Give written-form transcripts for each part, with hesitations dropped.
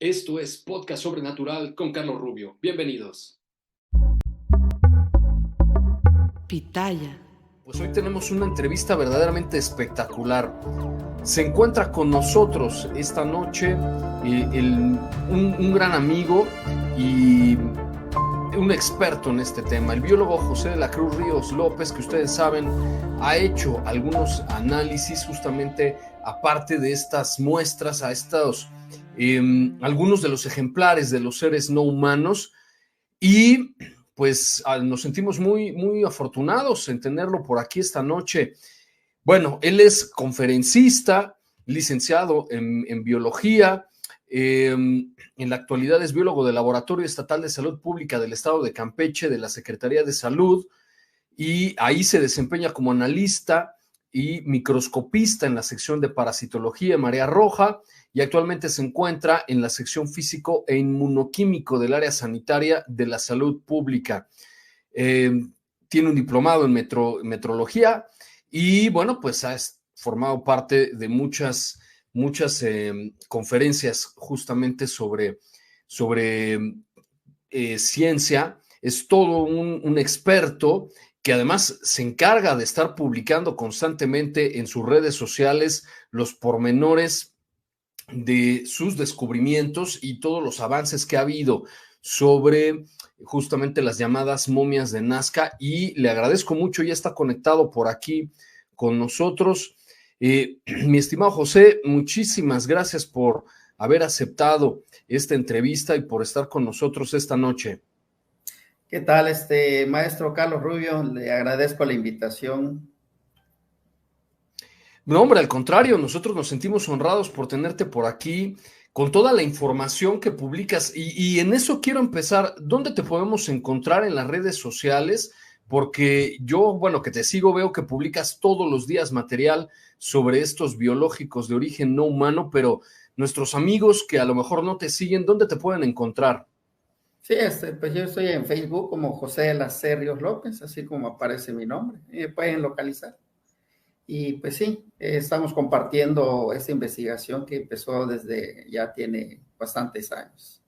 Esto es Podcast Sobrenatural con Carlos Rubio. Bienvenidos. Pitaya. Pues hoy tenemos una entrevista verdaderamente espectacular. Se encuentra con nosotros esta noche un gran amigo y un experto en este tema, el biólogo José de la Cruz Ríos López, que ustedes saben, ha hecho algunos análisis justamente aparte de estas muestras, a estos algunos de los ejemplares de los seres no humanos, y pues nos sentimos muy afortunados en tenerlo por aquí esta noche. Bueno, él es conferencista, licenciado en biología, en la actualidad es biólogo del Laboratorio Estatal de Salud Pública del Estado de Campeche, de la Secretaría de Salud, y ahí se desempeña como analista y microscopista en la sección de parasitología en Marea Roja, y actualmente se encuentra en la sección físico e inmunoquímico del área sanitaria de la salud pública. Tiene un diplomado en metrología y, bueno, pues ha formado parte de muchas conferencias justamente sobre ciencia. Es todo un experto que además se encarga de estar publicando constantemente en sus redes sociales los pormenores de sus descubrimientos y todos los avances que ha habido sobre justamente las llamadas momias de Nazca, y le agradezco mucho, ya está conectado por aquí con nosotros. Mi estimado José, muchísimas gracias por haber aceptado esta entrevista y por estar con nosotros esta noche. ¿Qué tal, maestro Carlos Rubio? Le agradezco la invitación. No, hombre, al contrario, nosotros nos sentimos honrados por tenerte por aquí, con toda la información que publicas. Y en eso quiero empezar. ¿Dónde te podemos encontrar en las redes sociales? Porque yo, bueno, que te sigo, veo que publicas todos los días material sobre estos biológicos de origen no humano, pero nuestros amigos que a lo mejor no te siguen, ¿dónde te pueden encontrar? Sí, pues yo estoy en Facebook como José de la C. Ríos López, así como aparece mi nombre. Me pueden localizar. Y pues sí, estamos compartiendo esta investigación que empezó desde ya tiene bastantes años.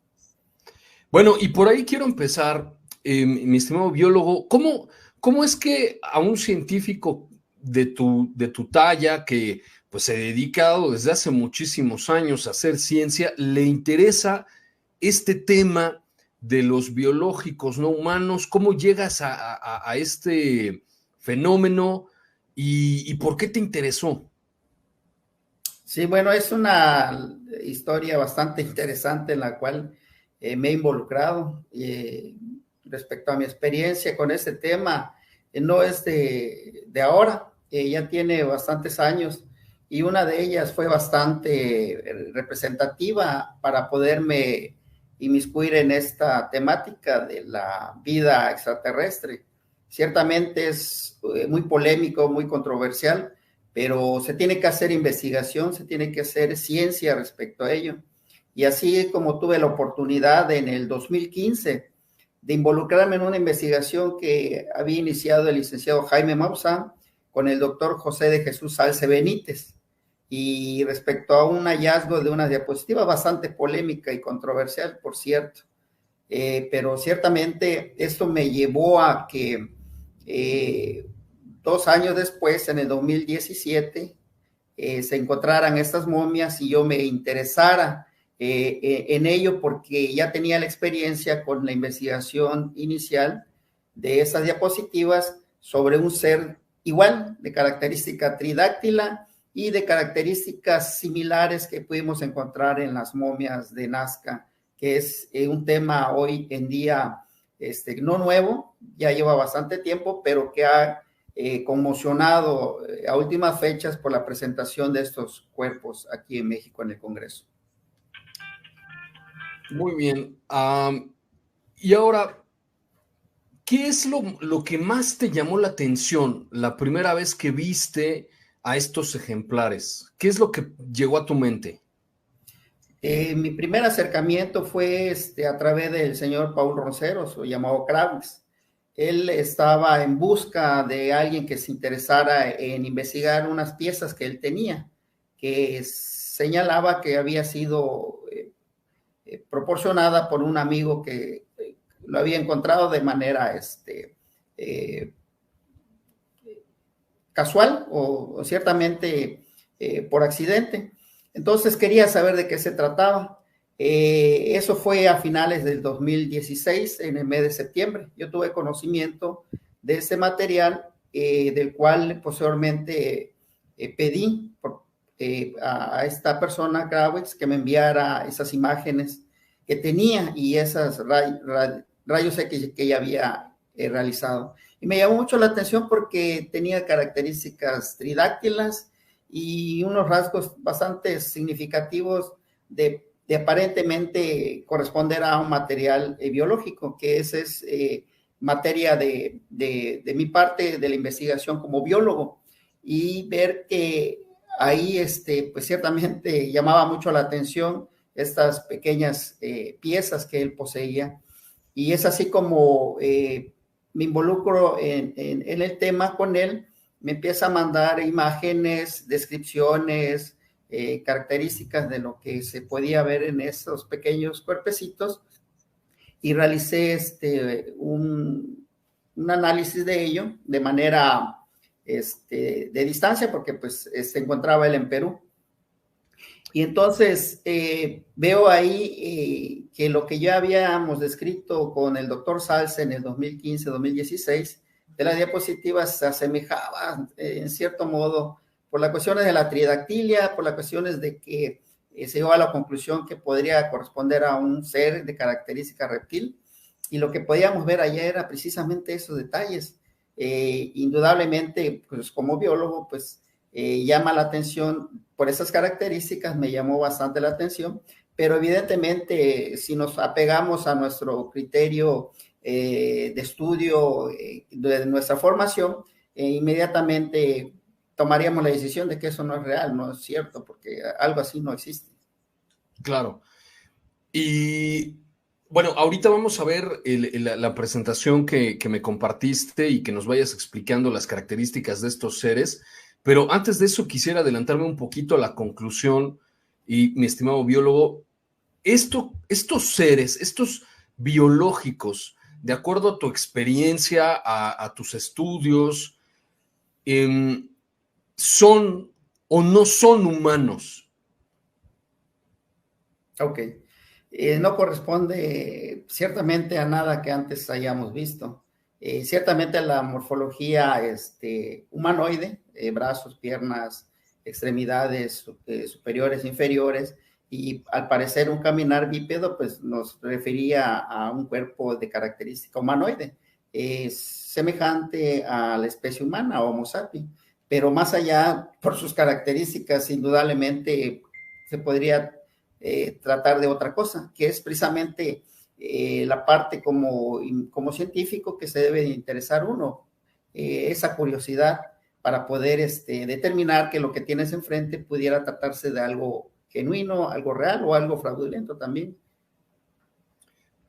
Bueno, y por ahí quiero empezar, mi estimado biólogo, ¿cómo es que a un científico de tu talla, que pues se ha dedicado desde hace muchísimos años a hacer ciencia, le interesa este tema de los biológicos no humanos? ¿Cómo llegas a este fenómeno y por qué te interesó? Sí, bueno, es una historia bastante interesante en la cual me he involucrado respecto a mi experiencia con este tema. No es de ahora, ya tiene bastantes años, y una de ellas fue bastante representativa para poderme inmiscuir en esta temática de la vida extraterrestre. Ciertamente es muy polémico, muy controversial, pero se tiene que hacer investigación, se tiene que hacer ciencia respecto a ello. Y así como tuve la oportunidad en el 2015 de involucrarme en una investigación que había iniciado el licenciado Jaime Maussan con el doctor José de Jesús Salce Benítez, y respecto a un hallazgo de una diapositiva bastante polémica y controversial, por cierto. Pero ciertamente esto me llevó a que 2 años después, en el 2017, se encontraran estas momias y yo me interesara en ello, porque ya tenía la experiencia con la investigación inicial de esas diapositivas sobre un ser igual, de característica tridáctila y de características similares que pudimos encontrar en las momias de Nazca, que es un tema hoy en día no nuevo, ya lleva bastante tiempo, pero que ha conmocionado a últimas fechas por la presentación de estos cuerpos aquí en México en el Congreso. Muy bien. Y ahora, ¿qué es lo que más te llamó la atención la primera vez que viste a estos ejemplares? ¿Qué es lo que llegó a tu mente? Mi primer acercamiento fue a través del señor Paul Ronceros, o llamado Kravitz. Él estaba en busca de alguien que se interesara en investigar unas piezas que él tenía, que señalaba que había sido proporcionada por un amigo que lo había encontrado de manera casual o ciertamente por accidente. Entonces quería saber de qué se trataba. Eso fue a finales del 2016, en el mes de septiembre. Yo tuve conocimiento de ese material, del cual posteriormente pedí a esta persona, Grawitz, que me enviara esas imágenes que tenía y esos rayos X que ella había realizado. Y me llamó mucho la atención porque tenía características tridáctilas y unos rasgos bastante significativos de aparentemente corresponder a un material biológico, que esa es materia de mi parte de la investigación como biólogo, y ver que ahí pues ciertamente llamaba mucho la atención estas pequeñas piezas que él poseía, y es así como me involucro en el tema con él. Me empieza a mandar imágenes, descripciones, características de lo que se podía ver en esos pequeños cuerpecitos, y realicé un análisis de ello de manera de distancia, porque pues se encontraba él en Perú. Y entonces veo ahí que lo que ya habíamos descrito con el doctor Salce en el 2015-2016, de las diapositivas se asemejaba en cierto modo por las cuestiones de la tridactilia, por las cuestiones de que se llegó a la conclusión que podría corresponder a un ser de característica reptil, y lo que podíamos ver allá era precisamente esos detalles. Indudablemente, pues como biólogo, pues llama la atención por esas características, me llamó bastante la atención, pero evidentemente si nos apegamos a nuestro criterio de estudio, de nuestra formación, inmediatamente tomaríamos la decisión de que eso no es real, no es cierto, porque algo así no existe. Claro. Y bueno, ahorita vamos a ver la presentación que me compartiste y que nos vayas explicando las características de estos seres, pero antes de eso quisiera adelantarme un poquito a la conclusión, y mi estimado biólogo, estos seres, estos biológicos, de acuerdo a tu experiencia, a tus estudios, ¿son o no son humanos? Ok. No corresponde ciertamente a nada que antes hayamos visto. Ciertamente la morfología humanoide, brazos, piernas, extremidades superiores, inferiores, y al parecer un caminar bípedo, pues nos refería a un cuerpo de característica humanoide, semejante a la especie humana, Homo sapiens, pero más allá, por sus características, indudablemente se podría tratar de otra cosa, que es precisamente la parte como científico que se debe de interesar uno, esa curiosidad para poder determinar que lo que tienes enfrente pudiera tratarse de algo genuino, algo real o algo fraudulento también.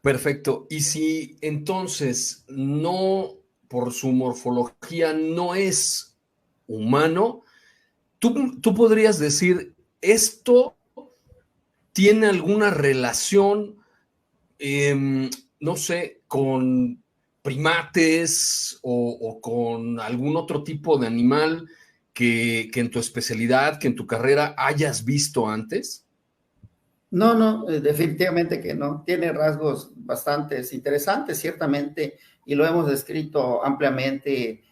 Perfecto. Y si entonces no, por su morfología, no es humano, tú podrías decir, esto tiene alguna relación, no sé, con primates o con algún otro tipo de animal que en tu especialidad, que en tu carrera hayas visto antes? No, definitivamente que no. Tiene rasgos bastante interesantes, ciertamente, y lo hemos descrito ampliamente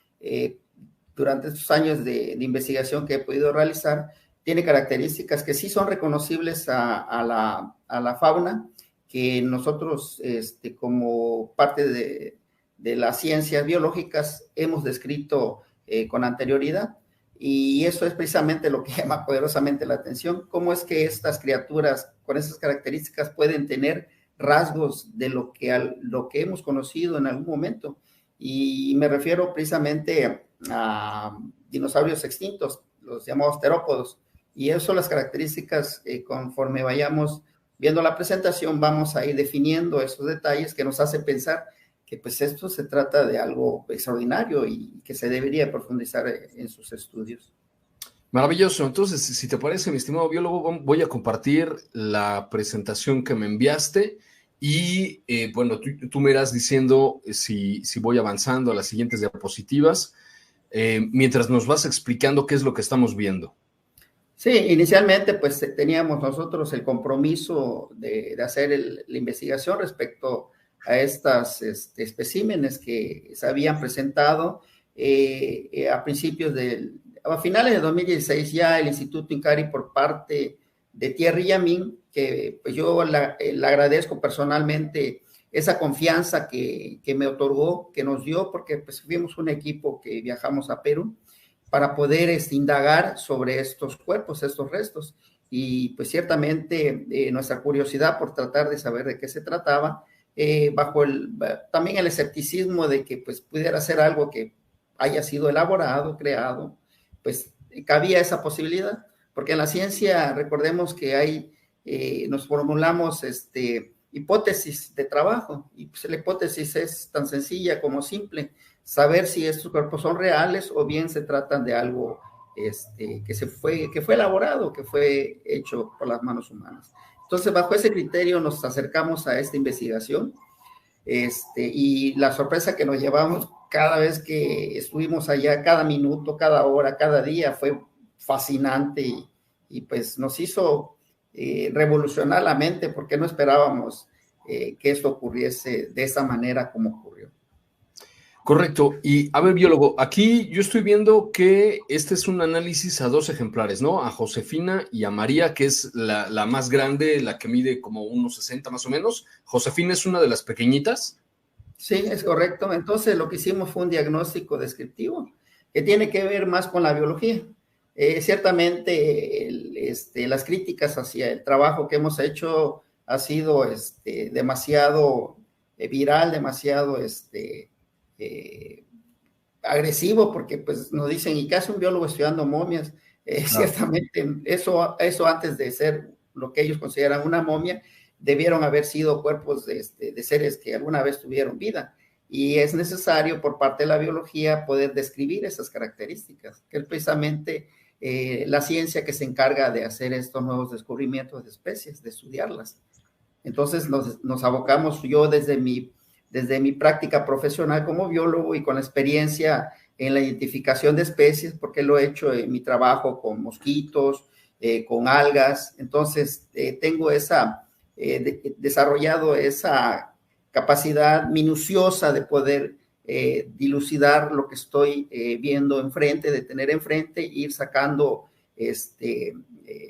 durante estos años de investigación que he podido realizar. Tiene características que sí son reconocibles a la fauna, que nosotros, como parte de las ciencias biológicas, hemos descrito con anterioridad. Y eso es precisamente lo que llama poderosamente la atención, cómo es que estas criaturas con esas características pueden tener rasgos de lo que hemos conocido en algún momento. Y me refiero precisamente a dinosaurios extintos, los llamados terópodos. Y eso son las características, conforme vayamos viendo la presentación, vamos a ir definiendo esos detalles que nos hace pensar que pues esto se trata de algo extraordinario y que se debería profundizar en sus estudios. Maravilloso. Entonces, si te parece, mi estimado biólogo, voy a compartir la presentación que me enviaste y, bueno, tú me irás diciendo si voy avanzando a las siguientes diapositivas, mientras nos vas explicando qué es lo que estamos viendo. Sí, inicialmente pues teníamos nosotros el compromiso de hacer la investigación respecto a estas especímenes que se habían presentado a finales de 2016 ya el Instituto INCARI por parte de Thierry Yamin, que pues yo le agradezco personalmente esa confianza que me otorgó, que nos dio, porque pues fuimos un equipo que viajamos a Perú para poder indagar sobre estos cuerpos, estos restos. Y pues ciertamente nuestra curiosidad por tratar de saber de qué se trataba, bajo también el escepticismo de que pues pudiera ser algo que haya sido elaborado, creado, pues cabía esa posibilidad, porque en la ciencia recordemos que nos formulamos hipótesis de trabajo, y pues la hipótesis es tan sencilla como simple, saber si estos cuerpos son reales o bien se tratan de algo que fue elaborado, que fue hecho por las manos humanas. Entonces, bajo ese criterio nos acercamos a esta investigación, y la sorpresa que nos llevamos cada vez que estuvimos allá, cada minuto, cada hora, cada día, fue fascinante y pues nos hizo revolucionar la mente, porque no esperábamos que esto ocurriese de esa manera como ocurrió. Correcto. Y a ver, biólogo, aquí yo estoy viendo que este es un análisis a 2 ejemplares, ¿no? A Josefina y a María, que es la más grande, la que mide como 1,60 más o menos. Josefina es una de las pequeñitas. Sí, es correcto. Entonces lo que hicimos fue un diagnóstico descriptivo que tiene que ver más con la biología. Ciertamente las críticas hacia el trabajo que hemos hecho ha sido demasiado viral, demasiado agresivo, porque pues nos dicen, ¿y qué hace un biólogo estudiando momias? Ciertamente eso antes de ser lo que ellos consideran una momia, debieron haber sido cuerpos de seres que alguna vez tuvieron vida, y es necesario por parte de la biología poder describir esas características, que es precisamente la ciencia que se encarga de hacer estos nuevos descubrimientos de especies, de estudiarlas. Entonces nos abocamos, yo desde mi práctica profesional como biólogo y con la experiencia en la identificación de especies, porque lo he hecho en mi trabajo con mosquitos, con algas. Entonces tengo desarrollado esa capacidad minuciosa de poder dilucidar lo que estoy viendo enfrente, de tener enfrente, e ir sacando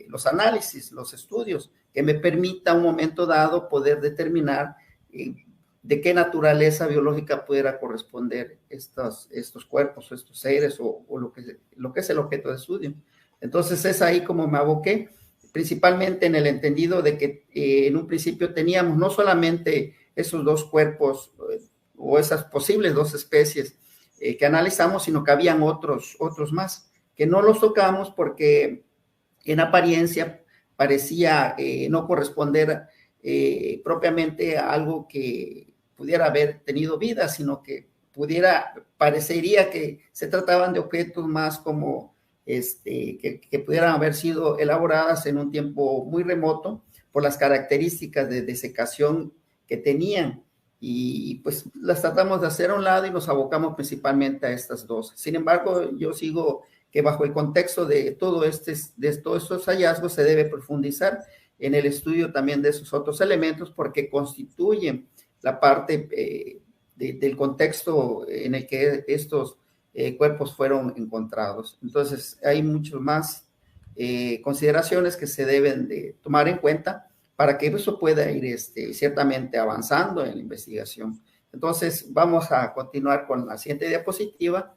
los análisis, los estudios, que me permita a un momento dado poder determinar de qué naturaleza biológica pudiera corresponder estos cuerpos, o estos seres, o lo que es el objeto de estudio. Entonces es ahí como me aboqué, principalmente en el entendido de que en un principio teníamos no solamente esos 2 cuerpos o esas posibles 2 especies que analizamos, sino que habían otros más, que no los tocamos porque en apariencia parecía no corresponder propiamente a algo que pudiera haber tenido vida, sino que parecería que se trataban de objetos más como que pudieran haber sido elaboradas en un tiempo muy remoto por las características de desecación que tenían, y pues las tratamos de hacer a un lado y nos abocamos principalmente a estas 2. Sin embargo, yo sigo que bajo el contexto de todos estos hallazgos se debe profundizar en el estudio también de esos otros elementos, porque constituyen la parte del contexto en el que estos cuerpos fueron encontrados. Entonces, hay muchas más consideraciones que se deben de tomar en cuenta para que eso pueda ir ciertamente avanzando en la investigación. Entonces, vamos a continuar con la siguiente diapositiva.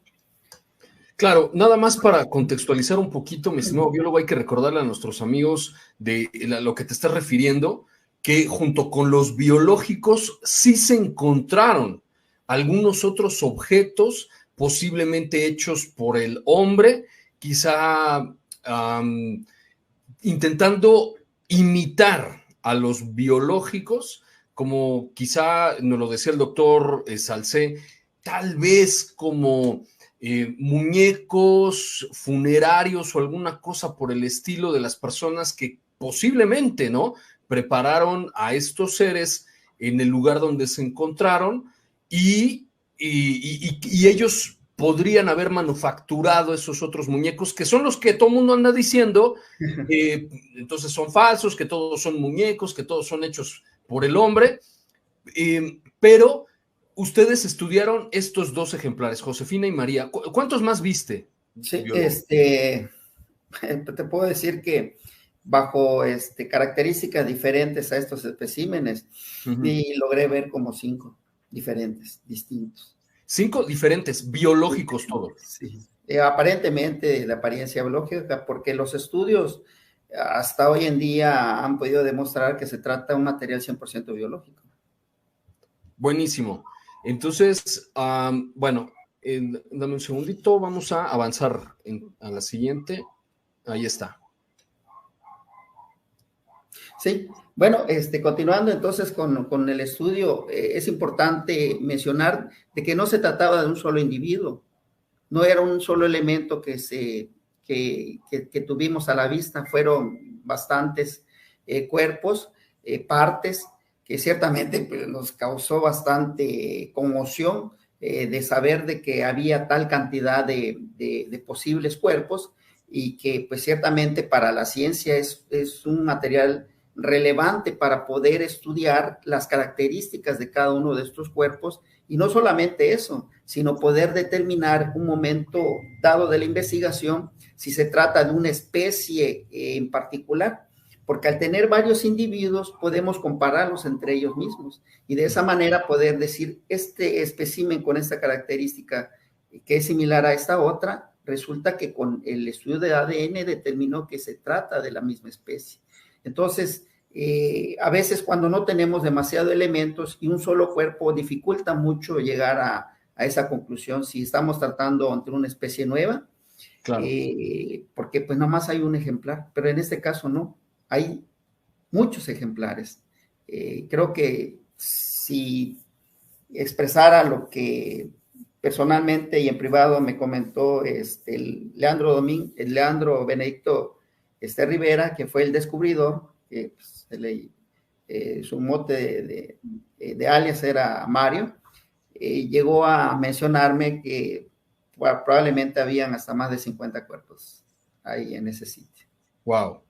Claro, nada más para contextualizar un poquito, mi estimado biólogo, hay que recordarle a nuestros amigos de lo que te estás refiriendo, que junto con los biológicos sí se encontraron algunos otros objetos posiblemente hechos por el hombre, quizá intentando imitar a los biológicos, como quizá nos lo decía el doctor Salcé, tal vez como muñecos funerarios o alguna cosa por el estilo de las personas que posiblemente, ¿no?, prepararon a estos seres en el lugar donde se encontraron y ellos podrían haber manufacturado esos otros muñecos, que son los que todo el mundo anda diciendo, entonces son falsos, que todos son muñecos, que todos son hechos por el hombre, pero ustedes estudiaron estos dos ejemplares, Josefina y María. ¿Cuántos más viste? Sí, te puedo decir que bajo características diferentes a estos especímenes, y logré ver como 5 diferentes, distintos. 5 diferentes, biológicos todos. Sí. Aparentemente de apariencia biológica, porque los estudios hasta hoy en día han podido demostrar que se trata de un material 100% biológico. Buenísimo. Entonces, bueno, dame un segundito, vamos a avanzar a la siguiente. Ahí está. Sí, bueno, continuando entonces con el estudio, es importante mencionar de que no se trataba de un solo individuo, no era un solo elemento que tuvimos a la vista, fueron bastantes cuerpos, partes, que ciertamente pues, nos causó bastante conmoción de saber de que había tal cantidad de posibles cuerpos y que pues ciertamente para la ciencia es un material relevante para poder estudiar las características de cada uno de estos cuerpos y no solamente eso, sino poder determinar un momento dado de la investigación si se trata de una especie en particular, porque al tener varios individuos podemos compararlos entre ellos mismos y de esa manera poder decir este espécimen con esta característica que es similar a esta otra, resulta que con el estudio de ADN determinó que se trata de la misma especie. Entonces, a veces cuando no tenemos demasiados elementos y un solo cuerpo dificulta mucho llegar a esa conclusión si estamos tratando ante una especie nueva, claro. Porque pues nada más hay un ejemplar, pero en este caso no, hay muchos ejemplares. Creo que si expresara lo que personalmente y en privado me comentó el Leandro Benedicto Rivera, que fue el descubridor, que pues, su mote de alias era Mario, llegó a mencionarme que probablemente habían hasta más de 50 cuerpos ahí en ese sitio. Wow.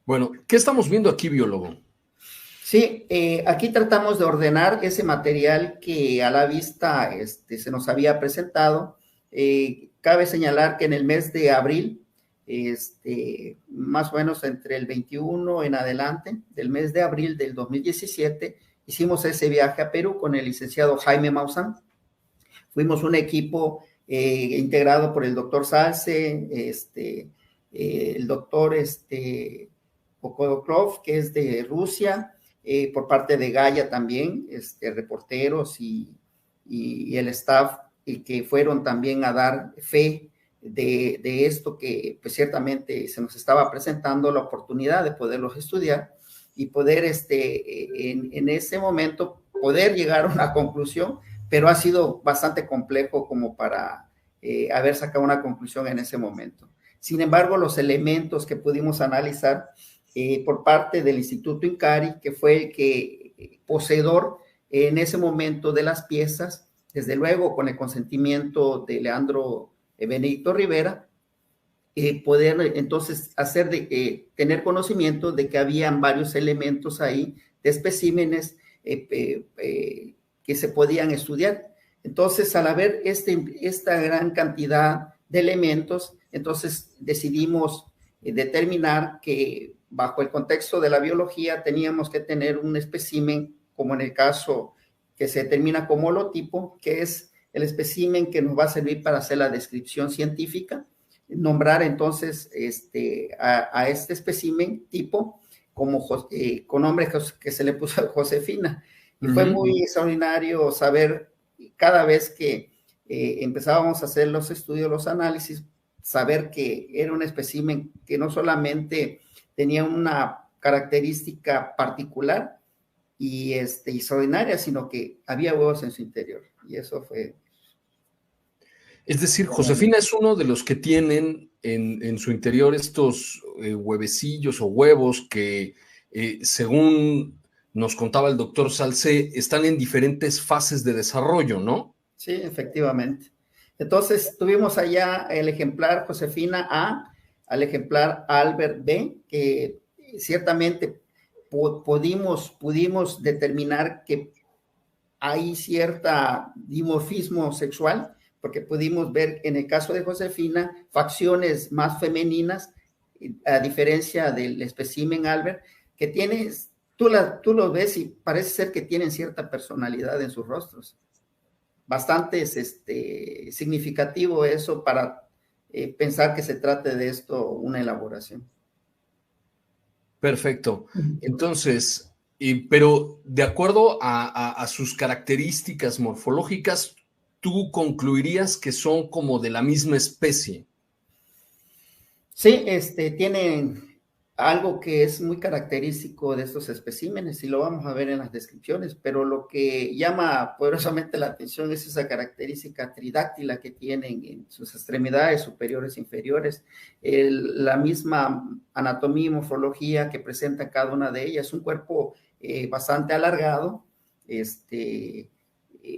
Bueno, ¿qué estamos viendo aquí, biólogo? Sí, aquí tratamos de ordenar ese material que a la vista se nos había presentado. Cabe señalar que en el mes de abril, más o menos entre el 21 en adelante, del mes de abril del 2017, hicimos ese viaje a Perú con el licenciado Jaime Maussan. Fuimos un equipo integrado por el doctor Salce, el doctor Okodoklov, que es de Rusia, por parte de Gaia también, reporteros y el staff, y que fueron también a dar fe de esto que pues ciertamente se nos estaba presentando la oportunidad de poderlos estudiar y poder en ese momento poder llegar a una conclusión, pero ha sido bastante complejo como para haber sacado una conclusión en ese momento. Sin embargo, los elementos que pudimos analizar por parte del Instituto Incari, que fue el que poseedor en ese momento de las piezas, desde luego con el consentimiento de Leandro Benedicto Rivera, poder entonces tener conocimiento de que habían varios elementos ahí de especímenes que se podían estudiar. Entonces, al haber esta gran cantidad de elementos, entonces decidimos determinar que bajo el contexto de la biología teníamos que tener un espécimen, como en el caso que se determina como holotipo, que es el espécimen que nos va a servir para hacer la descripción científica, nombrar entonces a este espécimen tipo como con nombre que se le puso Josefina. Y fue muy extraordinario saber cada vez que empezábamos a hacer los estudios, los análisis, saber que era un espécimen que no solamente tenía una característica particular y extraordinaria, sino que había huevos en su interior. Y eso fue... Es decir, Josefina es uno de los que tienen en su interior estos huevecillos o huevos que, según nos contaba el doctor Salcé, están en diferentes fases de desarrollo, ¿no? Sí, efectivamente. Entonces, tuvimos allá el ejemplar Josefina A, al ejemplar Albert B, que ciertamente pudimos determinar que hay cierta dimorfismo sexual, porque pudimos ver en el caso de Josefina facciones más femeninas, a diferencia del espécimen Albert, que tiene, tú lo ves y parece ser que tienen cierta personalidad en sus rostros. Bastante significativo eso para pensar que se trate de esto una elaboración. Perfecto. Entonces, pero de acuerdo a sus características morfológicas, ¿tú concluirías que son como de la misma especie? Sí, tienen algo que es muy característico de estos especímenes y lo vamos a ver en las descripciones, pero lo que llama poderosamente la atención es esa característica tridáctila que tienen en sus extremidades superiores e inferiores, la misma anatomía y morfología que presenta cada una de ellas, un cuerpo bastante alargado,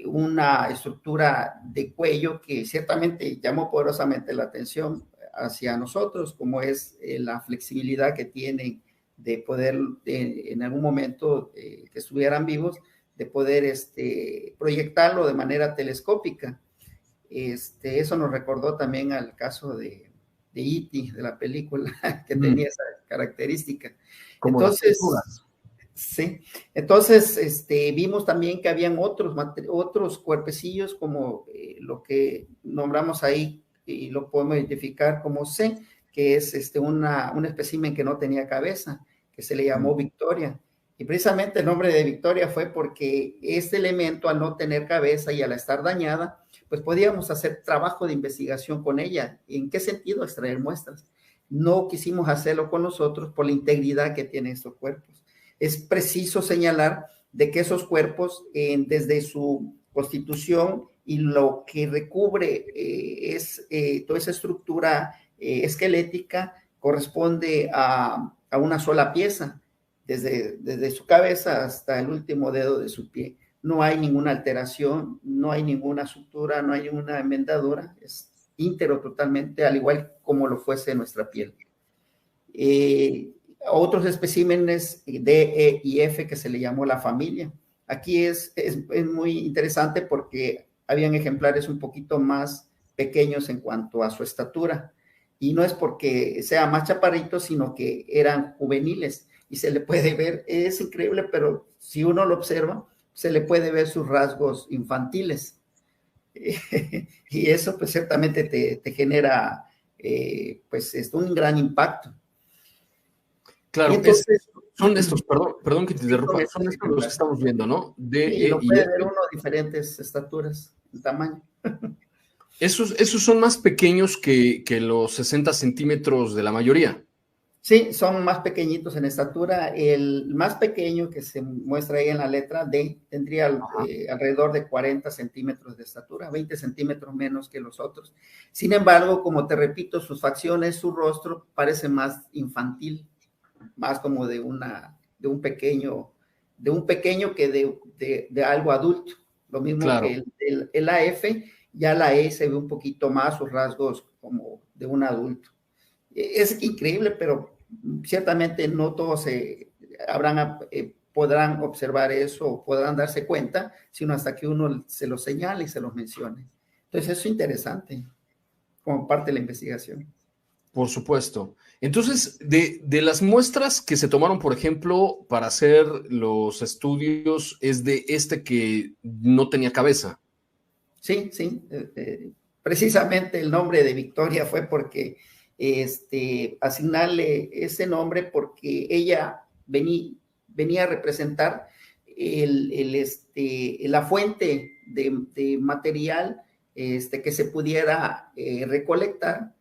una estructura de cuello que ciertamente llamó poderosamente la atención hacia nosotros, como es la flexibilidad que tienen de poder en algún momento que estuvieran vivos, de poder proyectarlo de manera telescópica. Eso nos recordó también al caso de E.T., de la película, que tenía esa característica. Como entonces, sí, entonces vimos también que habían otros cuerpecillos como lo que nombramos ahí, y lo podemos identificar como C, que es un espécimen que no tenía cabeza, que se le llamó Victoria. Y precisamente el nombre de Victoria fue porque este elemento, al no tener cabeza y al estar dañada, pues podíamos hacer trabajo de investigación con ella. ¿En qué sentido? Extraer muestras. No quisimos hacerlo con nosotros por la integridad que tienen estos cuerpos. Es preciso señalar de que esos cuerpos, desde su constitución y lo que recubre es toda esa estructura esquelética, corresponde a una sola pieza, desde su cabeza hasta el último dedo de su pie. No hay ninguna alteración, no hay ninguna sutura, no hay ninguna enmendadura, es íntegro totalmente, al igual como lo fuese nuestra piel. Otros especímenes D, E y F que se le llamó la familia. Aquí es muy interesante porque habían ejemplares un poquito más pequeños en cuanto a su estatura, y no es porque sea más chaparrito, sino que eran juveniles, y se le puede ver, es increíble, pero si uno lo observa, se le puede ver sus rasgos infantiles, y eso pues ciertamente te genera pues un gran impacto. Claro, entonces, son estos, perdón que te interrumpa, son estos los que estamos viendo, ¿no? Y lo puede ver uno diferentes estaturas, en tamaño. Esos son más pequeños que los 60 centímetros de la mayoría. Sí, son más pequeñitos en estatura. El más pequeño que se muestra ahí en la letra D tendría alrededor de 40 centímetros de estatura, 20 centímetros menos que los otros. Sin embargo, como te repito, sus facciones, su rostro parece más infantil, más como de un pequeño que de algo adulto. Lo mismo claro. Que el AF, ya la E se ve un poquito más sus rasgos como de un adulto. Es increíble, pero ciertamente no todos podrán observar eso o podrán darse cuenta, sino hasta que uno se los señale y se los mencione. Entonces, eso es interesante como parte de la investigación. Por supuesto. Entonces, de las muestras que se tomaron, por ejemplo, para hacer los estudios, es de que no tenía cabeza. Sí. Precisamente el nombre de Victoria fue porque asignarle ese nombre porque ella venía a representar la fuente de material que se pudiera recolectar.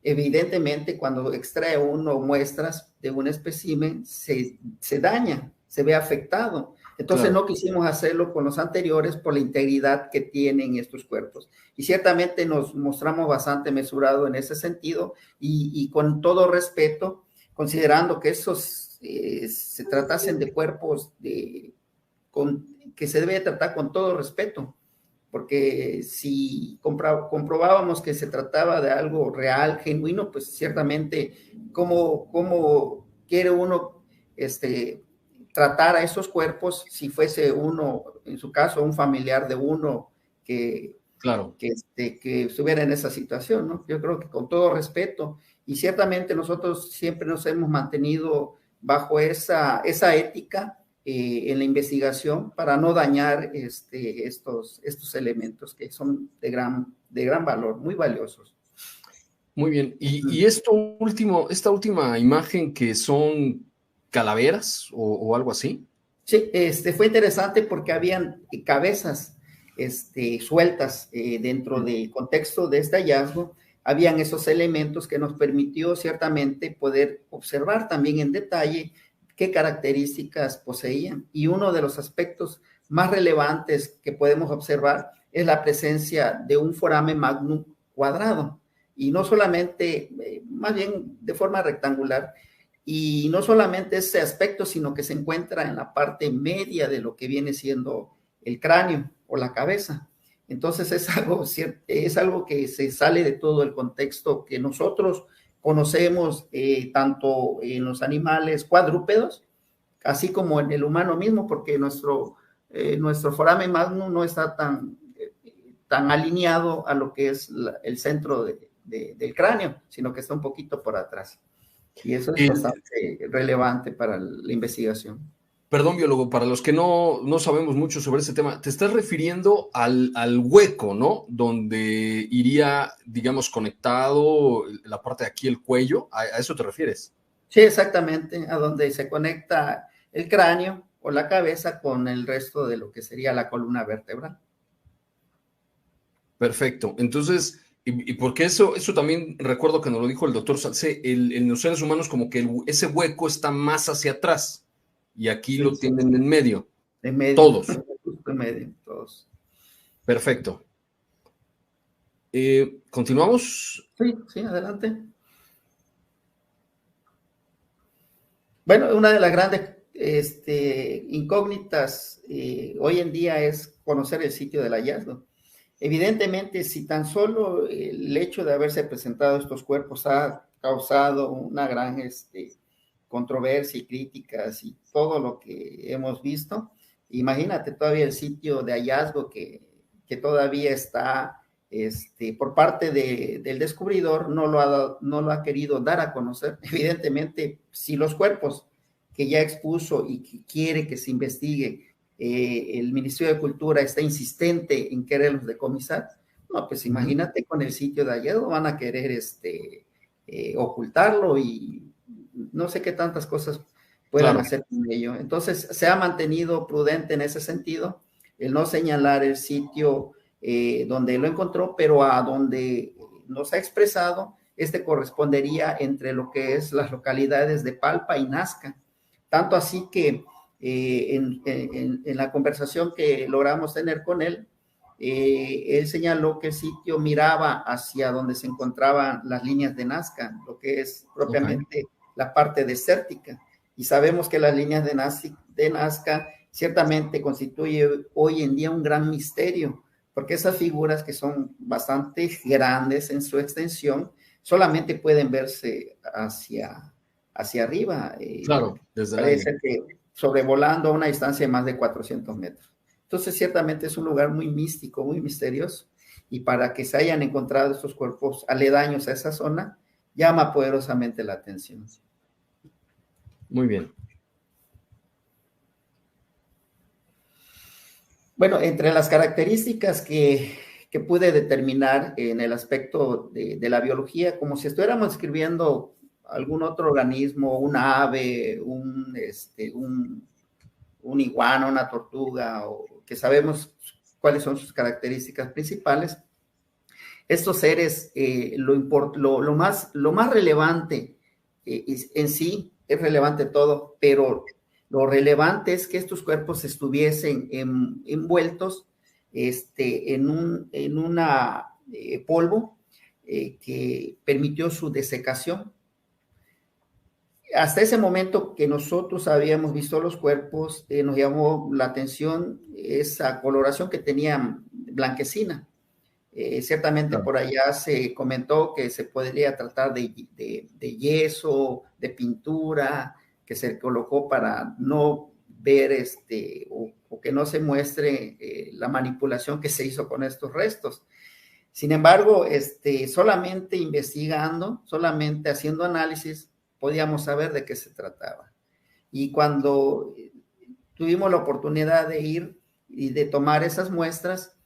Evidentemente, cuando extrae uno muestras de un espécimen, se daña, se ve afectado, Entonces Claro. no quisimos hacerlo con los anteriores por la integridad que tienen estos cuerpos. Y ciertamente nos mostramos bastante mesurados en ese sentido y con todo respeto, considerando que esos se tratasen de cuerpos que se debe tratar con todo respeto, porque si comprobábamos que se trataba de algo real, genuino, pues ciertamente, ¿cómo quiere uno tratar a esos cuerpos si fuese uno, en su caso, un familiar de uno que, Claro. que estuviera en esa situación, ¿no? Yo creo que con todo respeto, y ciertamente nosotros siempre nos hemos mantenido bajo esa ética en la investigación para no dañar estos elementos que son de gran valor, muy valiosos. Muy bien. Y esta última imagen que son calaveras o algo así. Sí, fue interesante porque habían cabezas sueltas dentro del contexto de este hallazgo. Habían esos elementos que nos permitió ciertamente poder observar también en detalle qué características poseían. Y uno de los aspectos más relevantes que podemos observar es la presencia de un foramen magnum cuadrado. Y no solamente, más bien de forma rectangular, y no solamente ese aspecto, sino que se encuentra en la parte media de lo que viene siendo el cráneo o la cabeza. Entonces es algo que se sale de todo el contexto que nosotros conocemos tanto en los animales cuadrúpedos, así como en el humano mismo, porque nuestro foramen magnum no está tan alineado a lo que es el centro del cráneo, sino que está un poquito por atrás. Y eso es bastante relevante para la investigación. Perdón, biólogo, para los que no sabemos mucho sobre ese tema, te estás refiriendo al hueco, ¿no? Donde iría, digamos, conectado la parte de aquí, el cuello. ¿A eso te refieres? Sí, exactamente, a donde se conecta el cráneo o la cabeza con el resto de lo que sería la columna vertebral. Perfecto. Entonces, y porque eso también recuerdo que nos lo dijo el doctor Salcé, en los seres humanos como que ese hueco está más hacia atrás y aquí sí, lo tienen en medio. En medio. Todos. En medio, todos. Perfecto. ¿Continuamos? Sí, adelante. Bueno, una de las grandes incógnitas hoy en día es conocer el sitio del hallazgo. Evidentemente, si tan solo el hecho de haberse presentado estos cuerpos ha causado una gran controversia y críticas y todo lo que hemos visto, imagínate todavía el sitio de hallazgo que todavía está por parte del descubridor, no lo ha querido dar a conocer. Evidentemente, si los cuerpos que ya expuso y que quiere que se investigue, el Ministerio de Cultura está insistente en quererlos decomisar, no, pues imagínate con el sitio de hallazgo van a querer ocultarlo y no sé qué tantas cosas puedan hacer con ello. Entonces se ha mantenido prudente en ese sentido, el no señalar el sitio donde lo encontró, pero a donde nos ha expresado, correspondería entre lo que es las localidades de Palpa y Nazca. Tanto así que en la conversación que logramos tener con él, él señaló que el sitio miraba hacia donde se encontraban las líneas de Nazca, lo que es propiamente la parte desértica. Y sabemos que las líneas de Nazca ciertamente constituye hoy en día un gran misterio, porque esas figuras que son bastante grandes en su extensión, solamente pueden verse hacia arriba. Claro, desde parece que sobrevolando a una distancia de más de 400 metros. Entonces, ciertamente es un lugar muy místico, muy misterioso, y para que se hayan encontrado estos cuerpos aledaños a esa zona, llama poderosamente la atención. Muy bien. Bueno, entre las características que pude determinar en el aspecto de la biología, como si estuviéramos escribiendo algún otro organismo, una ave, un iguana, una tortuga, o que sabemos cuáles son sus características principales. Estos seres, lo más relevante en sí, es relevante todo, pero Lo relevante es que estos cuerpos estuviesen envueltos en una polvo que permitió su desecación. Hasta ese momento que nosotros habíamos visto los cuerpos, nos llamó la atención esa coloración que tenían blanquecina. Ciertamente Claro. por allá se comentó que se podría tratar de yeso, de pintura, que se colocó para no ver o que no se muestre la manipulación que se hizo con estos restos. Sin embargo, solamente investigando, solamente haciendo análisis, podíamos saber de qué se trataba. Y cuando tuvimos la oportunidad de ir y de tomar esas muestras,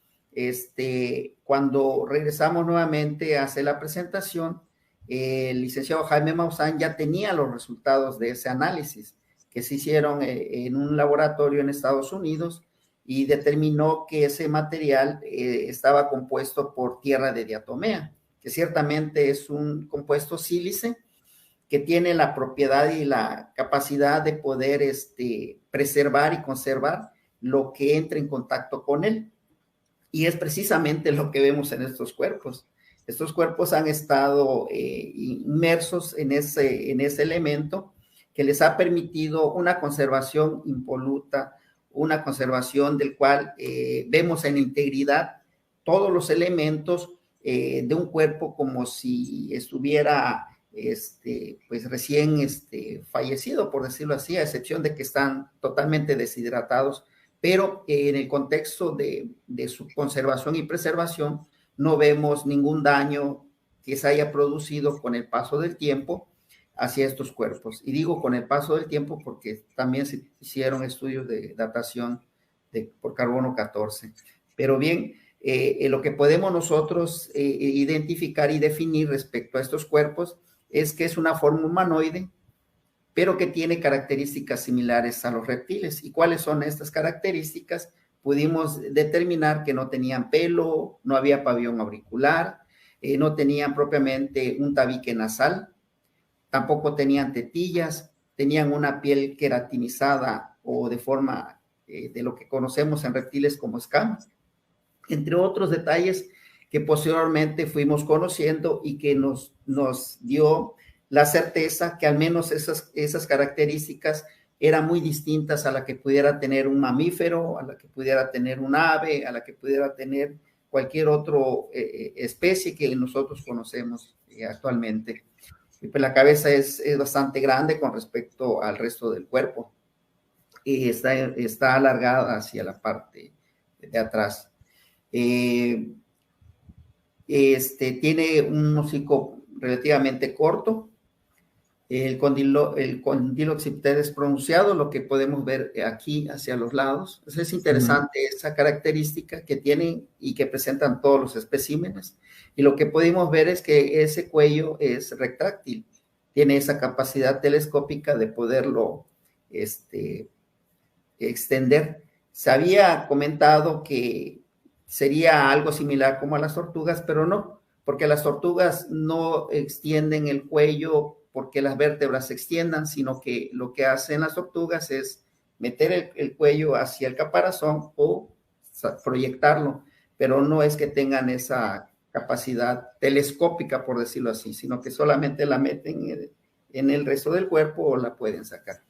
cuando regresamos nuevamente a hacer la presentación, el licenciado Jaime Maussan ya tenía los resultados de ese análisis que se hicieron en un laboratorio en Estados Unidos y determinó que ese material estaba compuesto por tierra de diatomea, que ciertamente es un compuesto sílice que tiene la propiedad y la capacidad de poder preservar y conservar lo que entra en contacto con él. Y es precisamente lo que vemos en estos cuerpos. Estos cuerpos han estado inmersos en ese elemento que les ha permitido una conservación impoluta, una conservación del cual vemos en integridad todos los elementos de un cuerpo como si estuviera pues recién fallecido, por decirlo así, a excepción de que están totalmente deshidratados, pero en el contexto de su conservación y preservación no vemos ningún daño que se haya producido con el paso del tiempo hacia estos cuerpos. Y digo con el paso del tiempo porque también se hicieron estudios de datación por carbono 14. Pero bien, lo que podemos nosotros identificar y definir respecto a estos cuerpos es que es una forma humanoide, pero que tiene características similares a los reptiles. ¿Y cuáles son estas características? Pudimos determinar que no tenían pelo, no había pabellón auricular, no tenían propiamente un tabique nasal, tampoco tenían tetillas, tenían una piel queratinizada o de forma de lo que conocemos en reptiles como escamas, entre otros detalles que posteriormente fuimos conociendo y que nos dio la certeza que al menos esas características eran muy distintas a la que pudiera tener un mamífero, a la que pudiera tener un ave, a la que pudiera tener cualquier otra especie que nosotros conocemos actualmente. Y pues la cabeza es bastante grande con respecto al resto del cuerpo y está alargada hacia la parte de atrás. Tiene un hocico relativamente corto. El condilo occipital es pronunciado, lo que podemos ver aquí hacia los lados. Entonces es interesante esa característica que tienen y que presentan todos los especímenes. Y lo que pudimos ver es que ese cuello es retráctil, tiene esa capacidad telescópica de poderlo extender. Se había comentado que sería algo similar como a las tortugas, pero no, porque las tortugas no extienden el cuello porque las vértebras se extiendan, sino que lo que hacen las tortugas es meter el cuello hacia el caparazón o proyectarlo, pero no es que tengan esa capacidad telescópica, por decirlo así, sino que solamente la meten en el resto del cuerpo o la pueden sacar.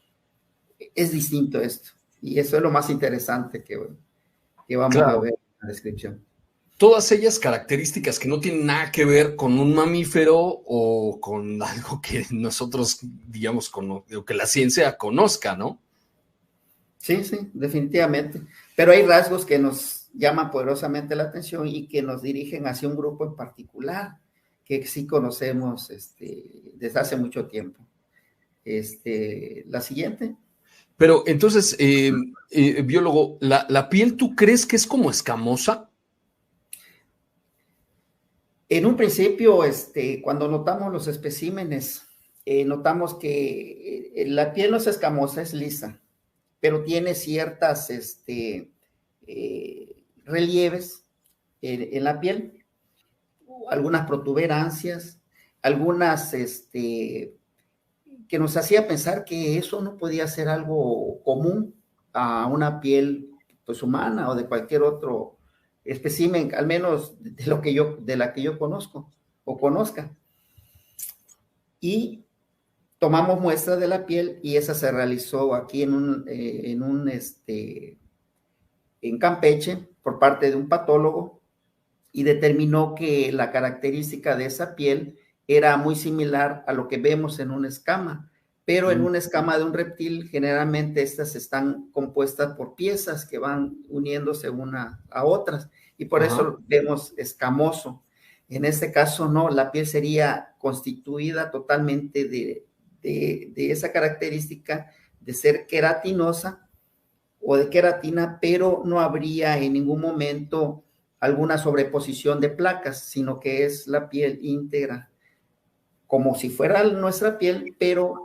Es distinto esto, y eso es lo más interesante que vamos a ver en la descripción. Todas ellas características que no tienen nada que ver con un mamífero o con algo que nosotros, digamos, o que la ciencia conozca, ¿no? Sí, definitivamente. Pero hay rasgos que nos llaman poderosamente la atención y que nos dirigen hacia un grupo en particular que sí conocemos desde hace mucho tiempo. La siguiente. Pero entonces, biólogo, ¿la piel tú crees que es como escamosa? En un principio, cuando notamos los especímenes, notamos que la piel no es escamosa, es lisa, pero tiene ciertas relieves en la piel, algunas protuberancias, algunas que nos hacía pensar que eso no podía ser algo común a una piel pues humana o de cualquier otro espécimen, al menos de la que yo conozco o conozca. Y tomamos muestras de la piel y esa se realizó aquí en Campeche por parte de un patólogo y determinó que la característica de esa piel era muy similar a lo que vemos en una escama, pero en una escama de un reptil generalmente estas están compuestas por piezas que van uniéndose una a otras y por eso vemos escamoso. En este caso no, la piel sería constituida totalmente de esa característica de ser queratinosa o de queratina, pero no habría en ningún momento alguna sobreposición de placas, sino que es la piel íntegra, como si fuera nuestra piel, pero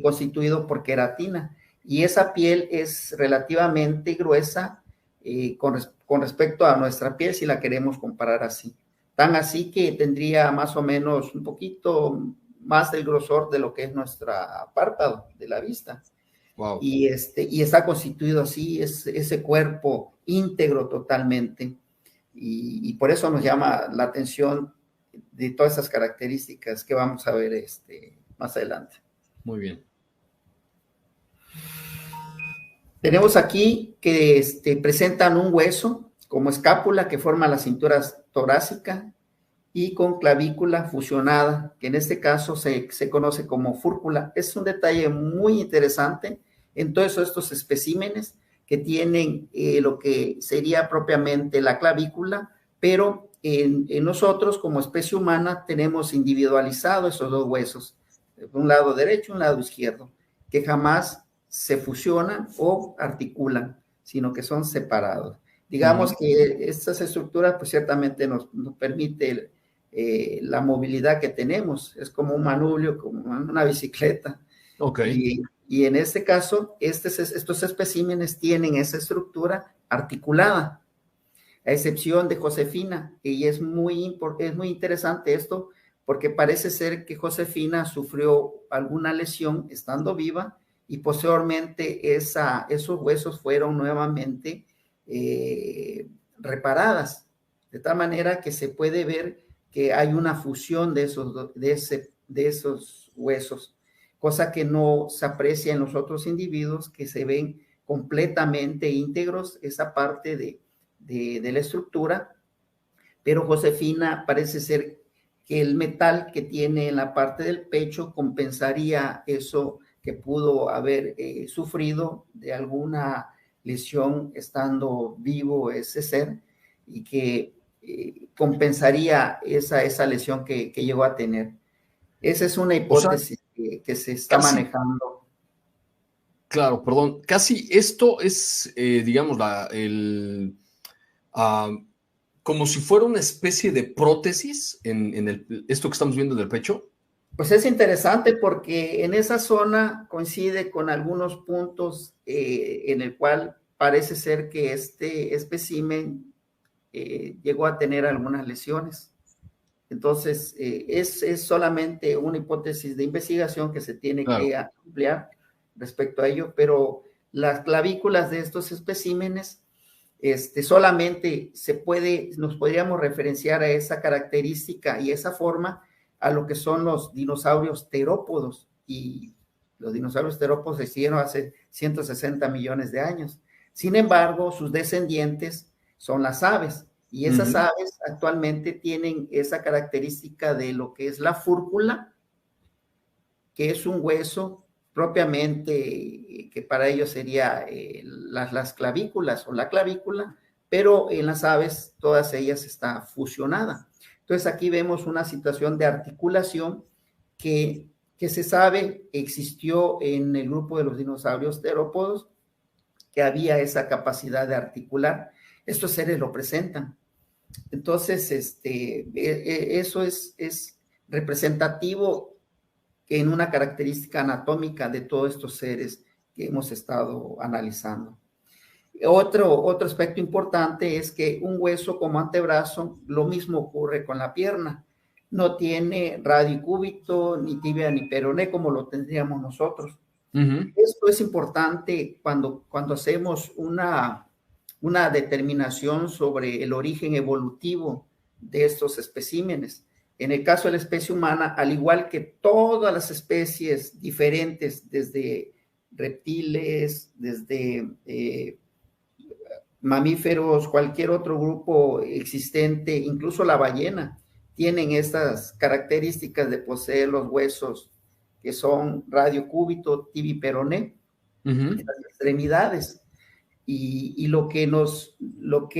constituido por queratina. Y esa piel es relativamente gruesa con respecto a nuestra piel, si la queremos comparar así. Tan así que tendría más o menos un poquito más del grosor de lo que es nuestra párpado de la vista. Wow. Y está constituido así, es ese cuerpo íntegro totalmente. Y por eso nos llama la atención de todas esas características que vamos a ver más adelante. Muy bien. Tenemos aquí que presentan un hueso como escápula que forma la cintura torácica y con clavícula fusionada, que en este caso se conoce como fúrcula. Es un detalle muy interesante en todos estos especímenes que tienen lo que sería propiamente la clavícula, pero en nosotros como especie humana tenemos individualizado esos dos huesos, un lado derecho y un lado izquierdo, que jamás se fusionan o articulan, sino que son separados. Digamos que estas estructuras pues ciertamente nos permite la movilidad que tenemos, es como un manubrio, como una bicicleta. Okay. Y en este caso, estos especímenes tienen esa estructura articulada, a excepción de Josefina, y es muy interesante esto, porque parece ser que Josefina sufrió alguna lesión estando viva, y posteriormente esos huesos fueron nuevamente reparadas, de tal manera que se puede ver que hay una fusión de esos huesos, cosa que no se aprecia en los otros individuos, que se ven completamente íntegros, esa parte de la estructura, pero Josefina parece ser que el metal que tiene en la parte del pecho compensaría eso que pudo haber sufrido de alguna lesión estando vivo ese ser, y que compensaría esa lesión que llegó a tener. Esa es una hipótesis que se está manejando. Claro, perdón. Casi esto es, digamos, como si fuera una especie de prótesis en esto que estamos viendo del pecho. Pues es interesante porque en esa zona coincide con algunos puntos en el cual parece ser que este espécimen llegó a tener algunas lesiones. Entonces, es solamente una hipótesis de investigación que se tiene que ampliar respecto a ello, pero las clavículas de estos especímenes solamente nos podríamos referenciar a esa característica y esa forma a lo que son los dinosaurios terópodos, y los dinosaurios terópodos existieron hace 160 millones de años. Sin embargo, sus descendientes son las aves, y esas aves actualmente tienen esa característica de lo que es la fúrcula, que es un hueso propiamente que para ellos sería las clavículas o la clavícula, pero en las aves todas ellas está fusionada. Entonces aquí vemos una situación de articulación que se sabe existió en el grupo de los dinosaurios terópodos, que había esa capacidad de articular. Estos seres lo presentan. Entonces, eso es representativo en una característica anatómica de todos estos seres que hemos estado analizando. Otro aspecto importante es que un hueso como antebrazo, lo mismo ocurre con la pierna. no tiene radicúbito, ni tibia, ni peroné, como lo tendríamos nosotros. Esto es importante cuando hacemos una determinación sobre el origen evolutivo de estos especímenes. En el caso de la especie humana, al igual que todas las especies diferentes, desde reptiles, desde mamíferos, cualquier otro grupo existente, incluso la ballena, tienen estas características de poseer los huesos que son radiocúbito, tibia y peroné, en las extremidades. Y lo que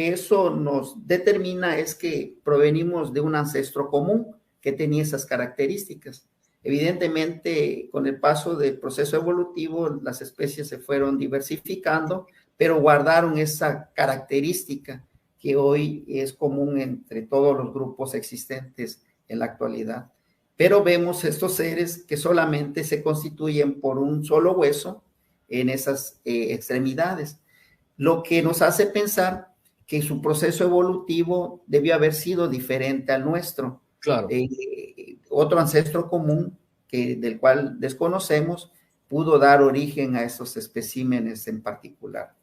eso nos determina es que provenimos de un ancestro común que tenía esas características. Evidentemente, con el paso del proceso evolutivo, las especies se fueron diversificando, pero guardaron esa característica que hoy es común entre todos los grupos existentes en la actualidad. Pero vemos estos seres que solamente se constituyen por un solo hueso en esas extremidades, lo que nos hace pensar que su proceso evolutivo debió haber sido diferente al nuestro. Claro. Otro ancestro común del cual desconocemos pudo dar origen a esos especímenes en particular.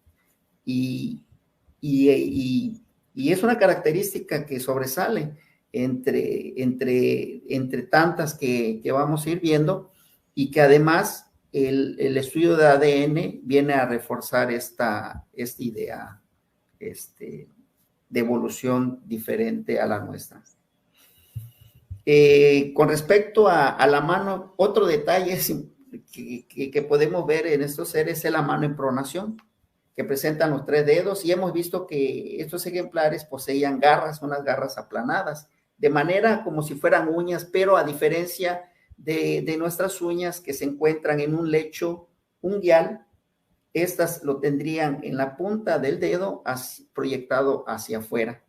Y es una característica que sobresale entre tantas que vamos a ir viendo, y que además el estudio de ADN viene a reforzar esta idea de evolución diferente a la nuestra. Con respecto a la mano, otro detalle que podemos ver en estos seres es la mano en pronación, que presentan los 3 dedos, y hemos visto que estos ejemplares poseían garras, unas garras aplanadas, de manera como si fueran uñas, pero a diferencia de nuestras uñas que se encuentran en un lecho unguial, estas lo tendrían en la punta del dedo proyectado hacia afuera.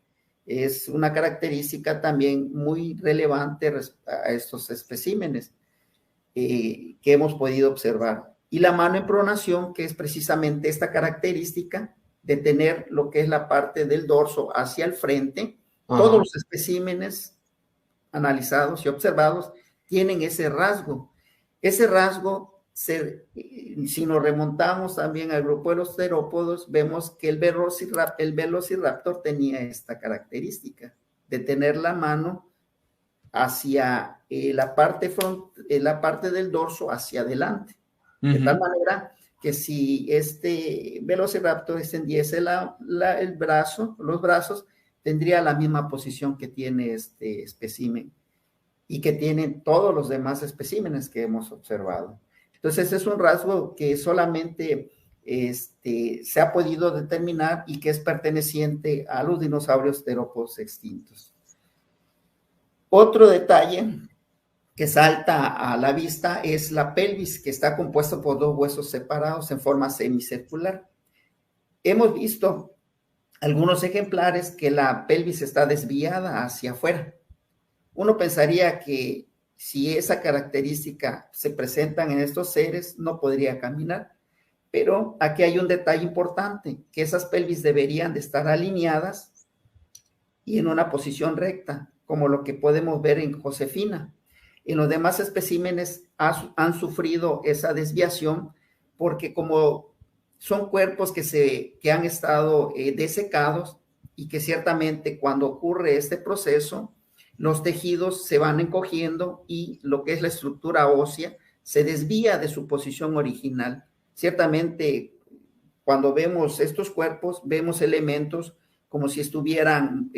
Es una característica también muy relevante a estos especímenes que hemos podido observar. Y la mano en pronación, que es precisamente esta característica de tener lo que es la parte del dorso hacia el frente. Ajá. Todos los especímenes analizados y observados tienen ese rasgo. Ese rasgo, si nos remontamos también al grupo de los terópodos, vemos que el Velociraptor tenía esta característica de tener la mano hacia la parte del dorso hacia adelante. De tal manera que si este Velociraptor extendiese los brazos, tendría la misma posición que tiene este espécimen y que tienen todos los demás especímenes que hemos observado. Entonces es un rasgo que solamente se ha podido determinar y que es perteneciente a los dinosaurios terópodos extintos. Otro detalle que salta a la vista es la pelvis, que está compuesta por 2 huesos separados en forma semicircular. Hemos visto algunos ejemplares que la pelvis está desviada hacia afuera. Uno pensaría que si esa característica se presenta en estos seres, no podría caminar. Pero aquí hay un detalle importante, que esas pelvis deberían de estar alineadas y en una posición recta, como lo que podemos ver en Josefina. En los demás especímenes han sufrido esa desviación porque como son cuerpos que han estado desecados y que ciertamente cuando ocurre este proceso, los tejidos se van encogiendo y lo que es la estructura ósea se desvía de su posición original. Ciertamente, cuando vemos estos cuerpos, vemos elementos como si estuvieran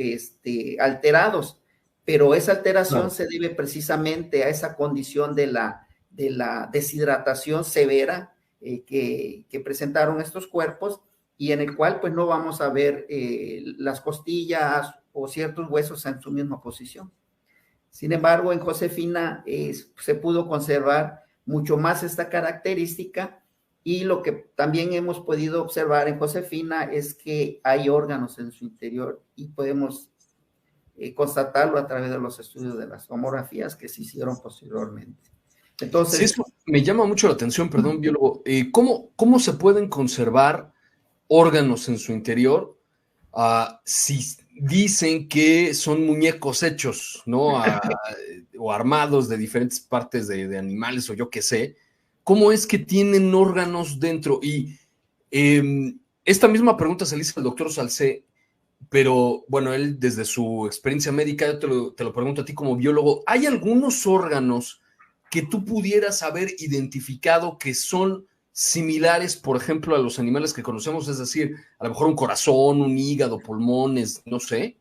alterados, pero esa alteración se debe precisamente a esa condición de la deshidratación severa que presentaron estos cuerpos y en el cual pues no vamos a ver las costillas o ciertos huesos en su misma posición. Sin embargo, en Josefina se pudo conservar mucho más esta característica y lo que también hemos podido observar en Josefina es que hay órganos en su interior y podemos constatarlo a través de los estudios de las tomografías que se hicieron posteriormente. Entonces, sí, eso me llama mucho la atención, perdón, biólogo. ¿Cómo se pueden conservar órganos en su interior si dicen que son muñecos hechos, ¿no? O armados de diferentes partes de animales o yo qué sé. ¿Cómo es que tienen órganos dentro? Y esta misma pregunta se le hizo al doctor Salcé, pero bueno, él desde su experiencia médica, yo te lo pregunto a ti como biólogo, ¿hay algunos órganos que tú pudieras haber identificado que son similares, por ejemplo, a los animales que conocemos? Es decir, a lo mejor un corazón, un hígado, pulmones, no sé.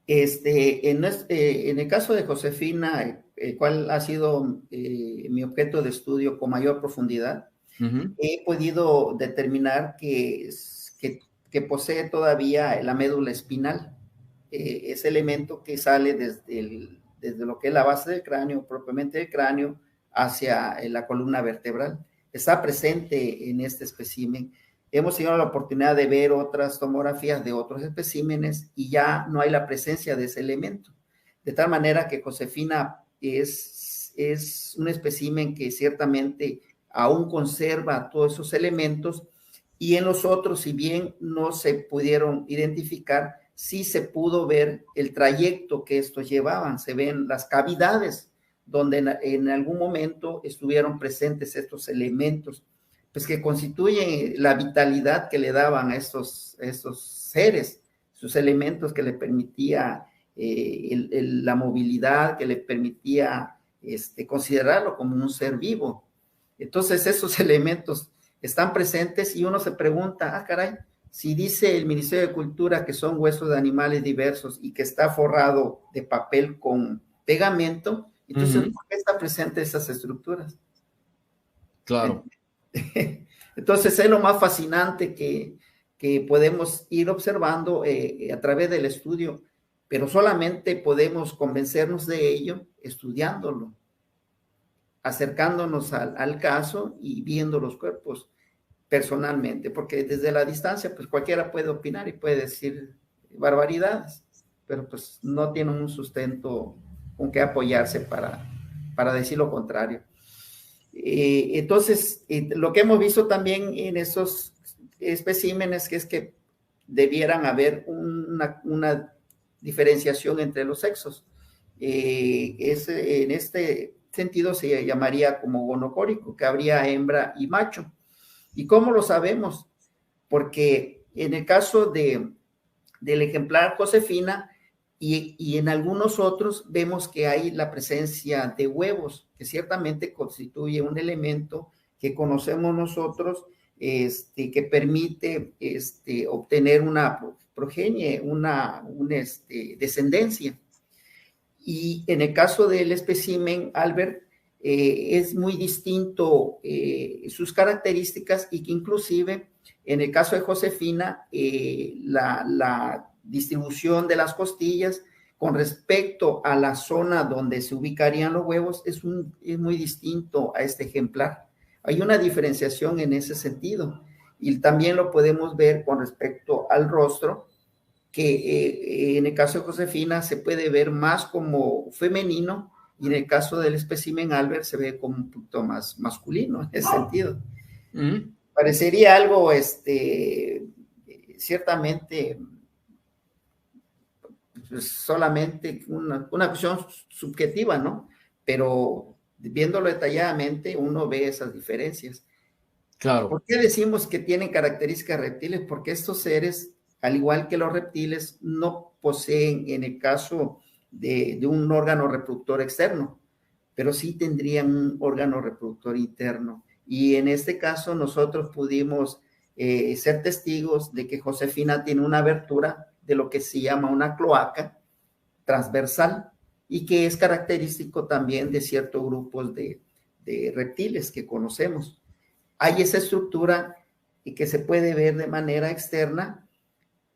En el caso de Josefina, el cual ha sido mi objeto de estudio con mayor profundidad, he podido determinar que posee todavía la médula espinal, ese elemento que sale desde lo que es la base del cráneo, propiamente del cráneo, hacia la columna vertebral. Está presente en este espécimen. Hemos tenido la oportunidad de ver otras tomografías de otros especímenes y ya no hay la presencia de ese elemento. De tal manera que Josefina es un espécimen que ciertamente aún conserva todos esos elementos, y en los otros, si bien no se pudieron identificar, sí se pudo ver el trayecto que estos llevaban. Se ven las cavidades donde en algún momento estuvieron presentes estos elementos, pues que constituyen la vitalidad que le daban a estos seres, sus elementos que le permitía la movilidad, que le permitía considerarlo como un ser vivo. Entonces esos elementos están presentes y uno se pregunta, caray, si dice el Ministerio de Cultura que son huesos de animales diversos y que está forrado de papel con pegamento, entonces, ¿por qué están presentes esas estructuras? Claro. Entonces, es lo más fascinante que podemos ir observando a través del estudio, pero solamente podemos convencernos de ello estudiándolo, acercándonos al caso y viendo los cuerpos personalmente, porque desde la distancia, pues cualquiera puede opinar y puede decir barbaridades, pero pues no tiene un sustento con que apoyarse para decir lo contrario. Entonces, lo que hemos visto también en esos especímenes es que debieran haber una diferenciación entre los sexos. En este sentido se llamaría como gonocórico, que habría hembra y macho. ¿Y cómo lo sabemos? Porque en el caso del ejemplar Josefina y en algunos otros vemos que hay la presencia de huevos, que ciertamente constituye un elemento que conocemos nosotros, que permite obtener una progenie, una descendencia. Y en el caso del espécimen Albert, es muy distinto sus características, y que inclusive en el caso de Josefina, la distribución de las costillas con respecto a la zona donde se ubicarían los huevos es muy distinto a este ejemplar. Hay una diferenciación en ese sentido, y también lo podemos ver con respecto al rostro, que en el caso de Josefina se puede ver más como femenino, y en el caso del espécimen Albert se ve como un poquito más masculino en ese sentido. Parecería algo ciertamente pues, solamente una cuestión subjetiva, ¿no? Pero viéndolo detalladamente uno ve esas diferencias. Claro. ¿Por qué decimos que tienen características reptiles? Porque estos seres, al igual que los reptiles, no poseen, en el caso de un órgano reproductor externo, pero sí tendrían un órgano reproductor interno. Y en este caso nosotros pudimos ser testigos de que Josefina tiene una abertura de lo que se llama una cloaca transversal, y que es característico también de ciertos grupos de reptiles que conocemos. Hay esa estructura y que se puede ver de manera externa,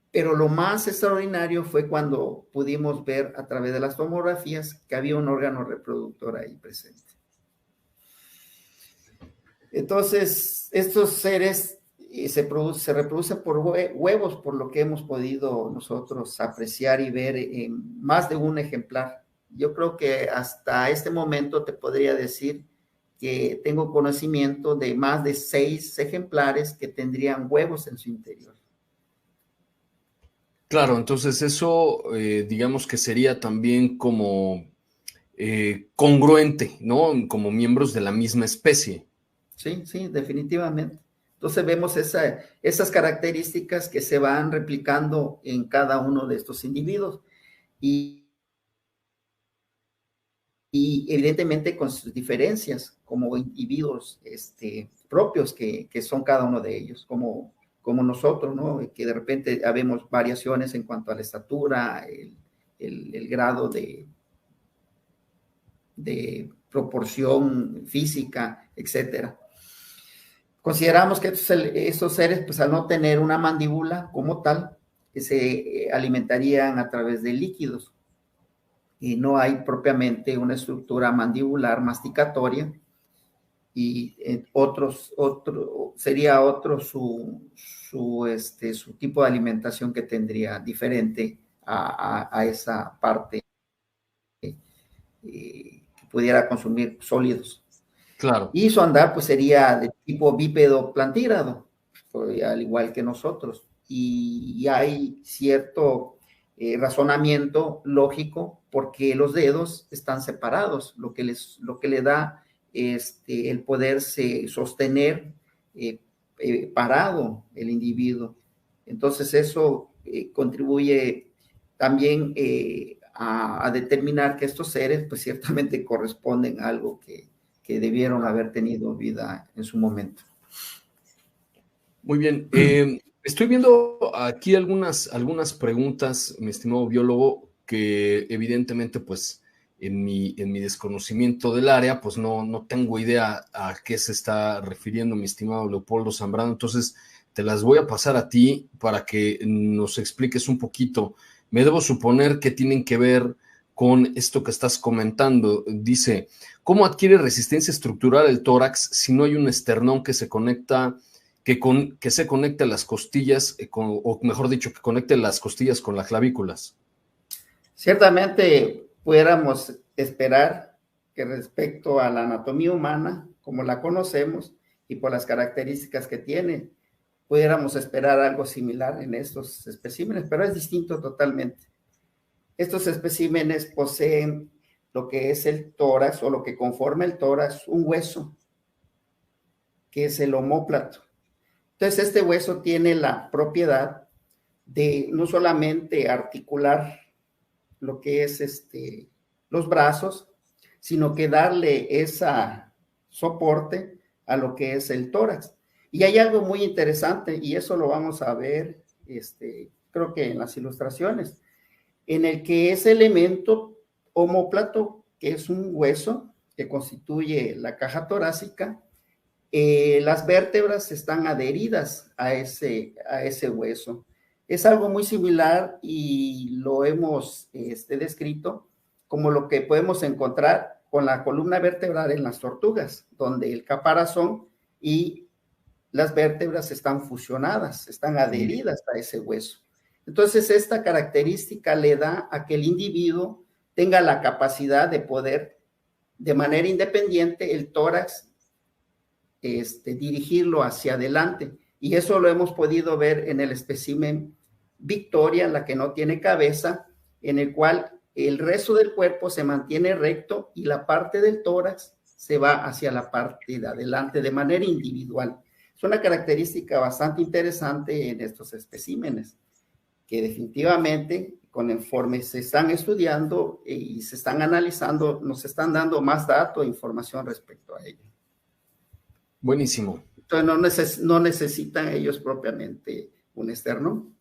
pero lo más extraordinario fue cuando pudimos ver a través de las tomografías que había un órgano reproductor ahí presente. Entonces, estos seres se reproducen por huevos, por lo que hemos podido nosotros apreciar y ver en más de un ejemplar. Yo creo que hasta este momento te podría decir que tengo conocimiento de más de 6 ejemplares que tendrían huevos en su interior. Claro, entonces eso digamos que sería también como congruente, ¿no? Como miembros de la misma especie. Sí, sí, definitivamente. Entonces vemos esas características que se van replicando en cada uno de estos individuos y, y evidentemente con sus diferencias como individuos propios que son cada uno de ellos, como nosotros, ¿no? Que de repente habemos variaciones en cuanto a la estatura, el grado de proporción física, etcétera. Consideramos que estos seres, pues al no tener una mandíbula como tal, que se alimentarían a través de líquidos y no hay propiamente una estructura mandibular masticatoria y sería otro su tipo de alimentación que tendría diferente a esa parte que pudiera consumir sólidos. Claro. Y su andar pues sería de tipo bípedo plantígrado, al igual que nosotros. Y hay cierto razonamiento lógico porque los dedos están separados, lo que le da el poderse sostener parado el individuo. Entonces eso contribuye también a determinar que estos seres pues ciertamente corresponden a algo que debieron haber tenido vida en su momento. Muy bien. Estoy viendo aquí algunas preguntas, mi estimado biólogo, que evidentemente, pues, en mi desconocimiento del área, pues no tengo idea a qué se está refiriendo mi estimado Leopoldo Zambrano. Entonces, te las voy a pasar a ti para que nos expliques un poquito. Me debo suponer que tienen que ver con esto que estás comentando. Dice, ¿cómo adquiere resistencia estructural el tórax si no hay un esternón que se conecta, que se conecte a las costillas, o mejor dicho, que conecte las costillas con las clavículas? Ciertamente pudiéramos esperar que respecto a la anatomía humana, como la conocemos y por las características que tiene, pudiéramos esperar algo similar en estos especímenes, pero es distinto totalmente. Estos especímenes poseen lo que es el tórax o lo que conforma el tórax, un hueso, que es el omóplato. Entonces, este hueso tiene la propiedad de no solamente articular lo que es los brazos, sino que darle esa soporte a lo que es el tórax. Y hay algo muy interesante, y eso lo vamos a ver, creo que en las ilustraciones, en el que ese elemento omóplato, que es un hueso que constituye la caja torácica, las vértebras están adheridas a ese hueso. Es algo muy similar y lo hemos descrito como lo que podemos encontrar con la columna vertebral en las tortugas, donde el caparazón y las vértebras están fusionadas, están adheridas a ese hueso. Entonces, esta característica le da a que el individuo tenga la capacidad de poder, de manera independiente, el tórax, dirigirlo hacia adelante. Y eso lo hemos podido ver en el espécimen Victoria, la que no tiene cabeza, en el cual el resto del cuerpo se mantiene recto y la parte del tórax se va hacia la parte de adelante de manera individual. Es una característica bastante interesante en estos especímenes, que definitivamente, conforme se están estudiando y se están analizando, nos están dando más datos e información respecto a ello. Buenísimo. Entonces no necesitan ellos propiamente un esternón.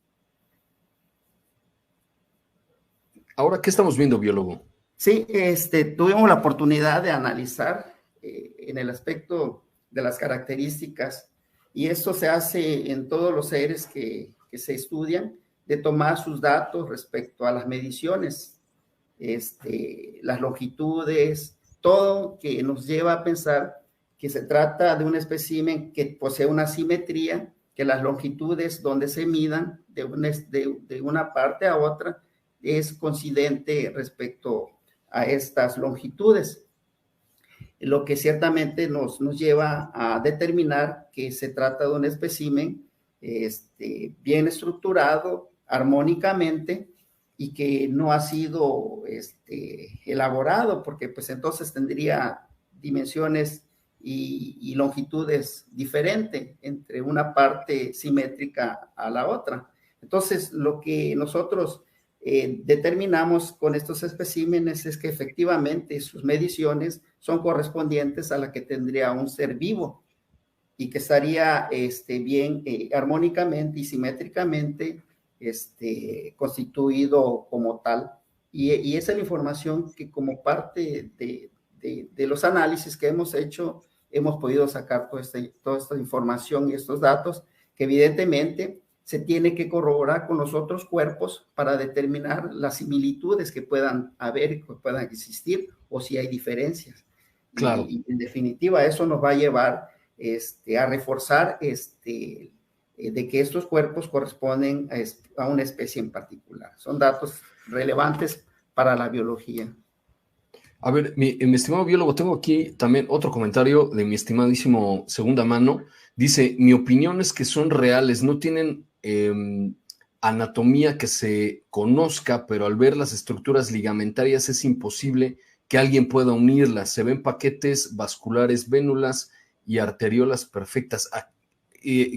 Ahora, ¿qué estamos viendo, biólogo? Sí, tuvimos la oportunidad de analizar en el aspecto de las características, y esto se hace en todos los seres que se estudian, de tomar sus datos respecto a las mediciones, las longitudes, todo que nos lleva a pensar que se trata de un espécimen que posee una simetría, que las longitudes donde se midan de una parte a otra es coincidente respecto a estas longitudes, lo que ciertamente nos lleva a determinar que se trata de un espécimen bien estructurado, armónicamente y que no ha sido elaborado, porque pues entonces tendría dimensiones y longitudes diferentes entre una parte simétrica a la otra. Entonces, lo que nosotros determinamos con estos especímenes es que efectivamente sus mediciones son correspondientes a la que tendría un ser vivo y que estaría bien armónicamente y simétricamente constituido como tal. Y esa es la información que como parte de los análisis que hemos hecho, hemos podido sacar toda esta información y estos datos que evidentemente se tiene que corroborar con los otros cuerpos para determinar las similitudes que puedan haber y que puedan existir o si hay diferencias. Claro. Y en definitiva eso nos va a llevar a reforzar de que estos cuerpos corresponden a una especie en particular. Son datos relevantes para la biología. A ver, mi estimado biólogo, tengo aquí también otro comentario de mi estimadísimo Segunda Mano. Dice, mi opinión es que son reales, no tienen anatomía que se conozca, pero al ver las estructuras ligamentarias es imposible que alguien pueda unirlas. Se ven paquetes vasculares, vénulas y arteriolas perfectas.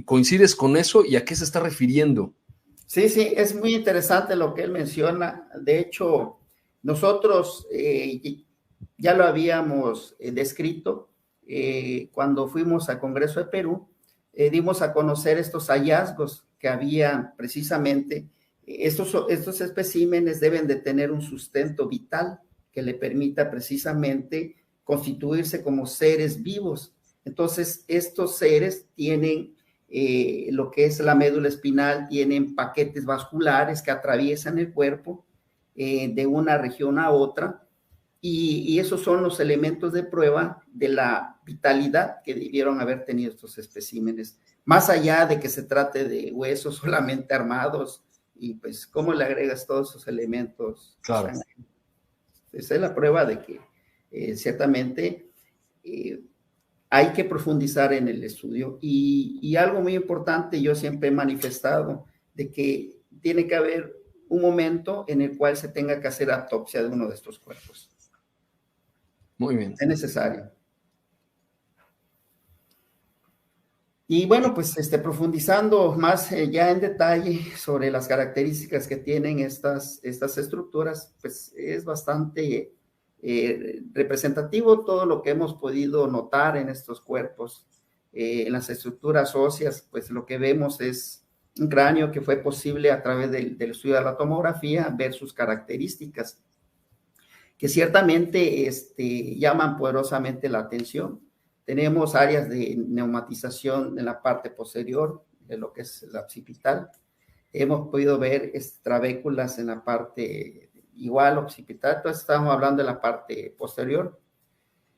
¿Coincides con eso y a qué se está refiriendo? Sí, es muy interesante lo que él menciona. De hecho, nosotros ya lo habíamos descrito cuando fuimos al Congreso de Perú, dimos a conocer estos hallazgos que había precisamente. Estos especímenes deben de tener un sustento vital que le permita precisamente constituirse como seres vivos. Entonces, estos seres tienen lo que es la médula espinal, tienen paquetes vasculares que atraviesan el cuerpo de una región a otra, y esos son los elementos de prueba de la vitalidad que debieron haber tenido estos especímenes, más allá de que se trate de huesos solamente armados, y pues cómo le agregas todos esos elementos. Claro. Esa es la prueba de que ciertamente hay que profundizar en el estudio, y algo muy importante, yo siempre he manifestado de que tiene que haber un momento en el cual se tenga que hacer autopsia de uno de estos cuerpos. Muy bien. Es necesario. Y bueno, pues profundizando más ya en detalle sobre las características que tienen estas estructuras, pues es bastante representativo todo lo que hemos podido notar en estos cuerpos. En las estructuras óseas, pues lo que vemos es un cráneo que fue posible a través del estudio de la tomografía ver sus características, que ciertamente llaman poderosamente la atención. Tenemos áreas de neumatización en la parte posterior de lo que es la occipital. Hemos podido ver trabéculas en la parte igual occipital, entonces estamos hablando de la parte posterior.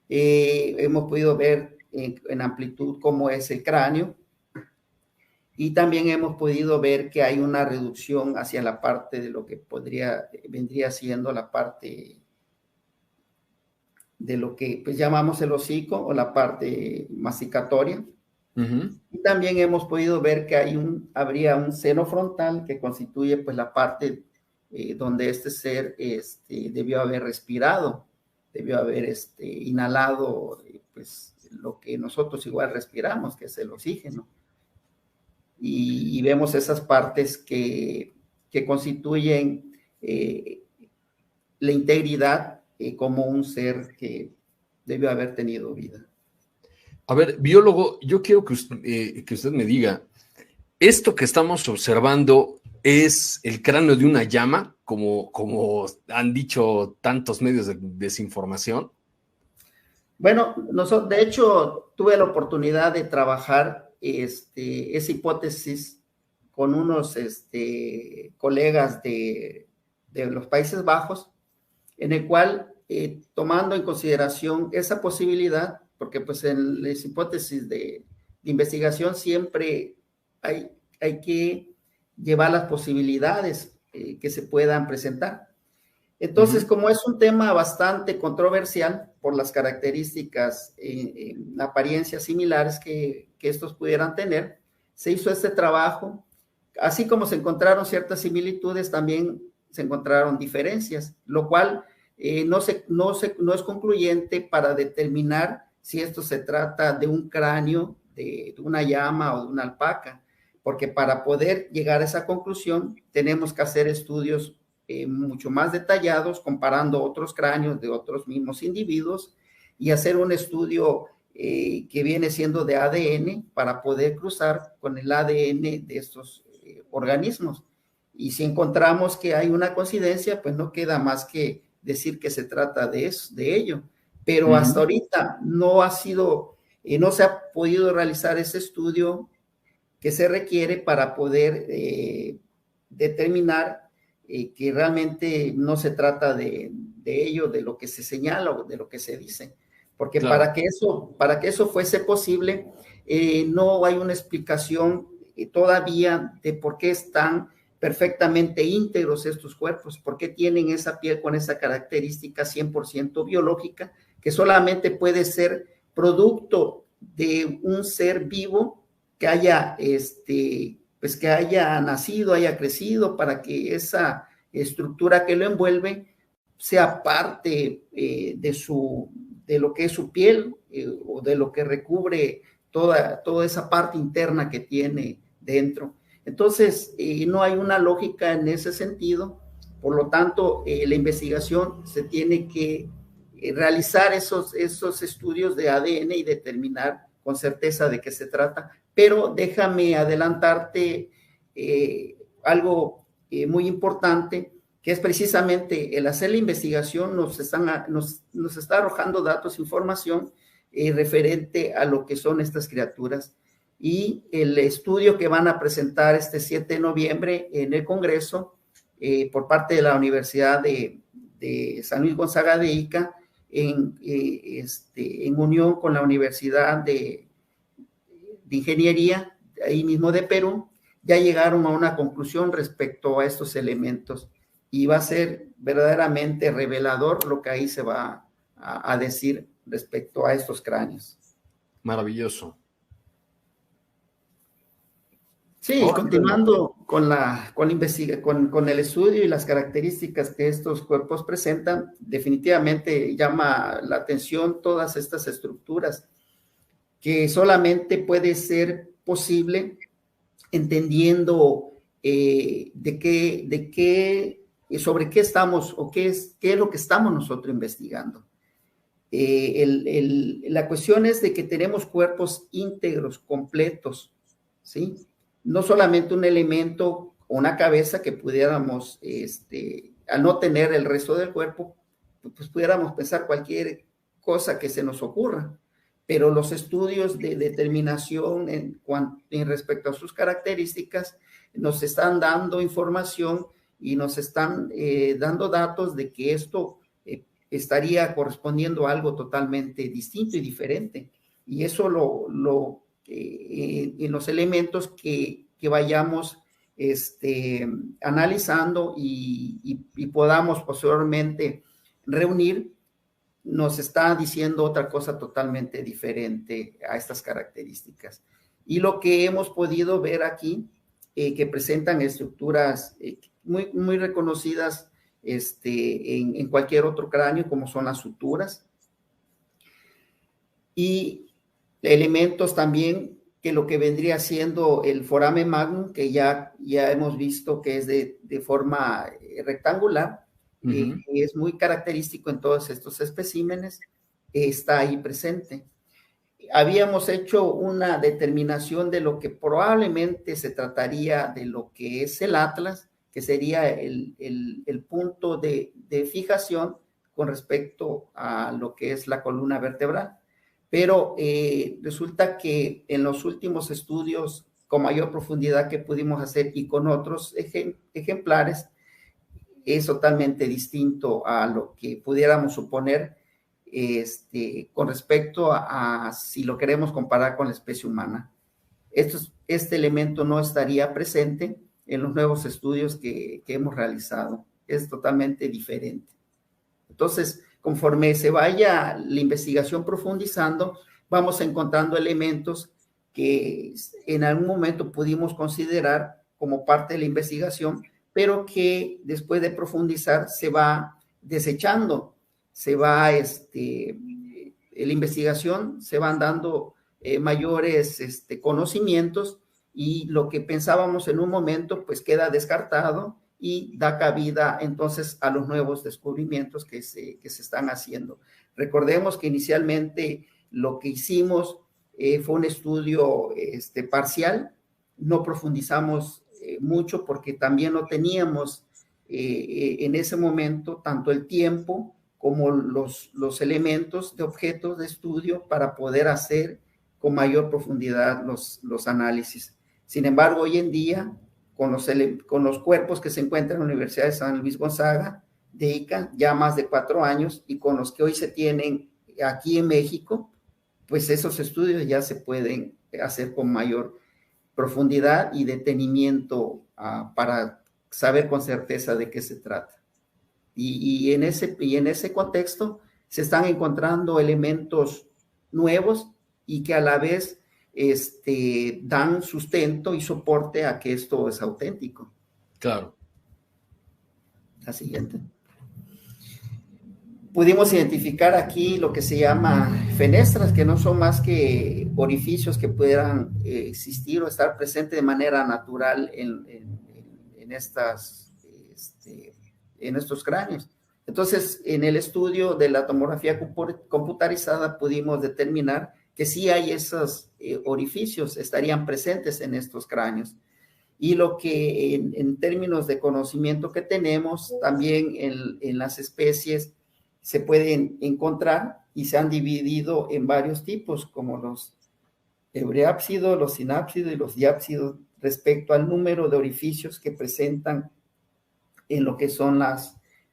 Hemos podido ver en amplitud cómo es el cráneo, y también hemos podido ver que hay una reducción hacia la parte de lo que vendría siendo la parte de lo que pues llamamos el hocico o la parte masticatoria. Uh-huh. Y también hemos podido ver que habría un seno frontal que constituye pues la parte donde este ser debió haber respirado, debió haber inhalado pues lo que nosotros igual respiramos, que es el oxígeno. Y vemos esas partes que constituyen la integridad como un ser que debió haber tenido vida. A ver, biólogo, yo quiero que usted me diga, ¿esto que estamos observando es el cráneo de una llama, como han dicho tantos medios de desinformación? Bueno, de hecho, tuve la oportunidad de trabajar esa hipótesis con unos colegas de los Países Bajos, en el cual, tomando en consideración esa posibilidad, porque pues en las hipótesis de investigación siempre hay que llevar las posibilidades que se puedan presentar. Entonces, uh-huh, como es un tema bastante controversial por las características en apariencias similares que estos pudieran tener, se hizo este trabajo así como se encontraron ciertas similitudes, también se encontraron diferencias, lo cual no es concluyente para determinar si esto se trata de un cráneo, de una llama o de una alpaca, porque para poder llegar a esa conclusión tenemos que hacer estudios mucho más detallados, comparando otros cráneos de otros mismos individuos y hacer un estudio que viene siendo de ADN para poder cruzar con el ADN de estos organismos. Y si encontramos que hay una coincidencia, pues no queda más que decir que se trata de ello. Pero hasta ahorita no se ha podido realizar ese estudio que se requiere para poder determinar que realmente no se trata de ello, de lo que se señala o de lo que se dice. Porque claro, para que eso fuese posible, no hay una explicación todavía de por qué están perfectamente íntegros estos cuerpos, por qué tienen esa piel con esa característica 100% biológica, que solamente puede ser producto de un ser vivo que haya, pues que haya nacido, haya crecido, para que esa estructura que lo envuelve sea parte de lo que es su piel o de lo que recubre toda esa parte interna que tiene dentro. Entonces, no hay una lógica en ese sentido, por lo tanto, la investigación se tiene que realizar esos estudios de ADN y determinar con certeza de qué se trata. Pero déjame adelantarte algo muy importante, que es precisamente el hacer la investigación nos está arrojando datos, información referente a lo que son estas criaturas. Y el estudio que van a presentar este 7 de noviembre en el Congreso por parte de la Universidad de San Luis Gonzaga de Ica, en unión con la Universidad de Ingeniería, ahí mismo de Perú, ya llegaron a una conclusión respecto a estos elementos y va a ser verdaderamente revelador lo que ahí se va a decir respecto a estos cráneos. Maravilloso. Sí, continuando con el estudio y las características que estos cuerpos presentan, definitivamente llama la atención todas estas estructuras que solamente puede ser posible entendiendo sobre qué estamos o qué es lo que estamos nosotros investigando. La cuestión es de que tenemos cuerpos íntegros, completos, ¿sí? No solamente un elemento o una cabeza que pudiéramos, al no tener el resto del cuerpo, pues pudiéramos pensar cualquier cosa que se nos ocurra. Pero los estudios de determinación en respecto a sus características nos están dando información y nos están dando datos de que esto estaría correspondiendo a algo totalmente distinto y diferente. Y eso en los elementos que vayamos analizando y podamos posteriormente reunir, nos está diciendo otra cosa totalmente diferente a estas características. Y lo que hemos podido ver aquí, que presentan estructuras muy, muy reconocidas en cualquier otro cráneo, como son las suturas, y elementos también que lo que vendría siendo el foramen magnum, que ya hemos visto que es de forma rectangular, que es muy característico en todos estos especímenes, está ahí presente. Habíamos hecho una determinación de lo que probablemente se trataría de lo que es el atlas, que sería el punto de fijación con respecto a lo que es la columna vertebral. Pero resulta que en los últimos estudios con mayor profundidad que pudimos hacer y con otros ejemplares, es totalmente distinto a lo que pudiéramos suponer con respecto a si lo queremos comparar con la especie humana. Este elemento no estaría presente en los nuevos estudios que hemos realizado. Es totalmente diferente. Entonces, conforme se vaya la investigación profundizando, vamos encontrando elementos que en algún momento pudimos considerar como parte de la investigación, pero que después de profundizar se va desechando, se va, la investigación se van dando mayores conocimientos, y lo que pensábamos en un momento pues queda descartado y da cabida entonces a los nuevos descubrimientos que se están haciendo. Recordemos que inicialmente lo que hicimos fue un estudio parcial, no profundizamos mucho porque también no teníamos en ese momento tanto el tiempo como los elementos de objetos de estudio para poder hacer con mayor profundidad los análisis. Sin embargo, hoy en día, con los cuerpos que se encuentran en la Universidad de San Luis Gonzaga, de ICA, ya más de 4 años, y con los que hoy se tienen aquí en México, pues esos estudios ya se pueden hacer con mayor profundidad y detenimiento para saber con certeza de qué se trata. Y en ese contexto se están encontrando elementos nuevos y que a la vez dan sustento y soporte a que esto es auténtico. Claro. La siguiente. Pudimos identificar aquí lo que se llama fenestras, que no son más que orificios que puedan existir o estar presentes de manera natural en estos cráneos. Entonces, en el estudio de la tomografía computarizada pudimos determinar que sí hay esos orificios, estarían presentes en estos cráneos. Y lo que en términos de conocimiento que tenemos, también en las especies se pueden encontrar y se han dividido en varios tipos, como los eureápsidos, los sinápsidos y los diápsidos, respecto al número de orificios que presentan en lo que son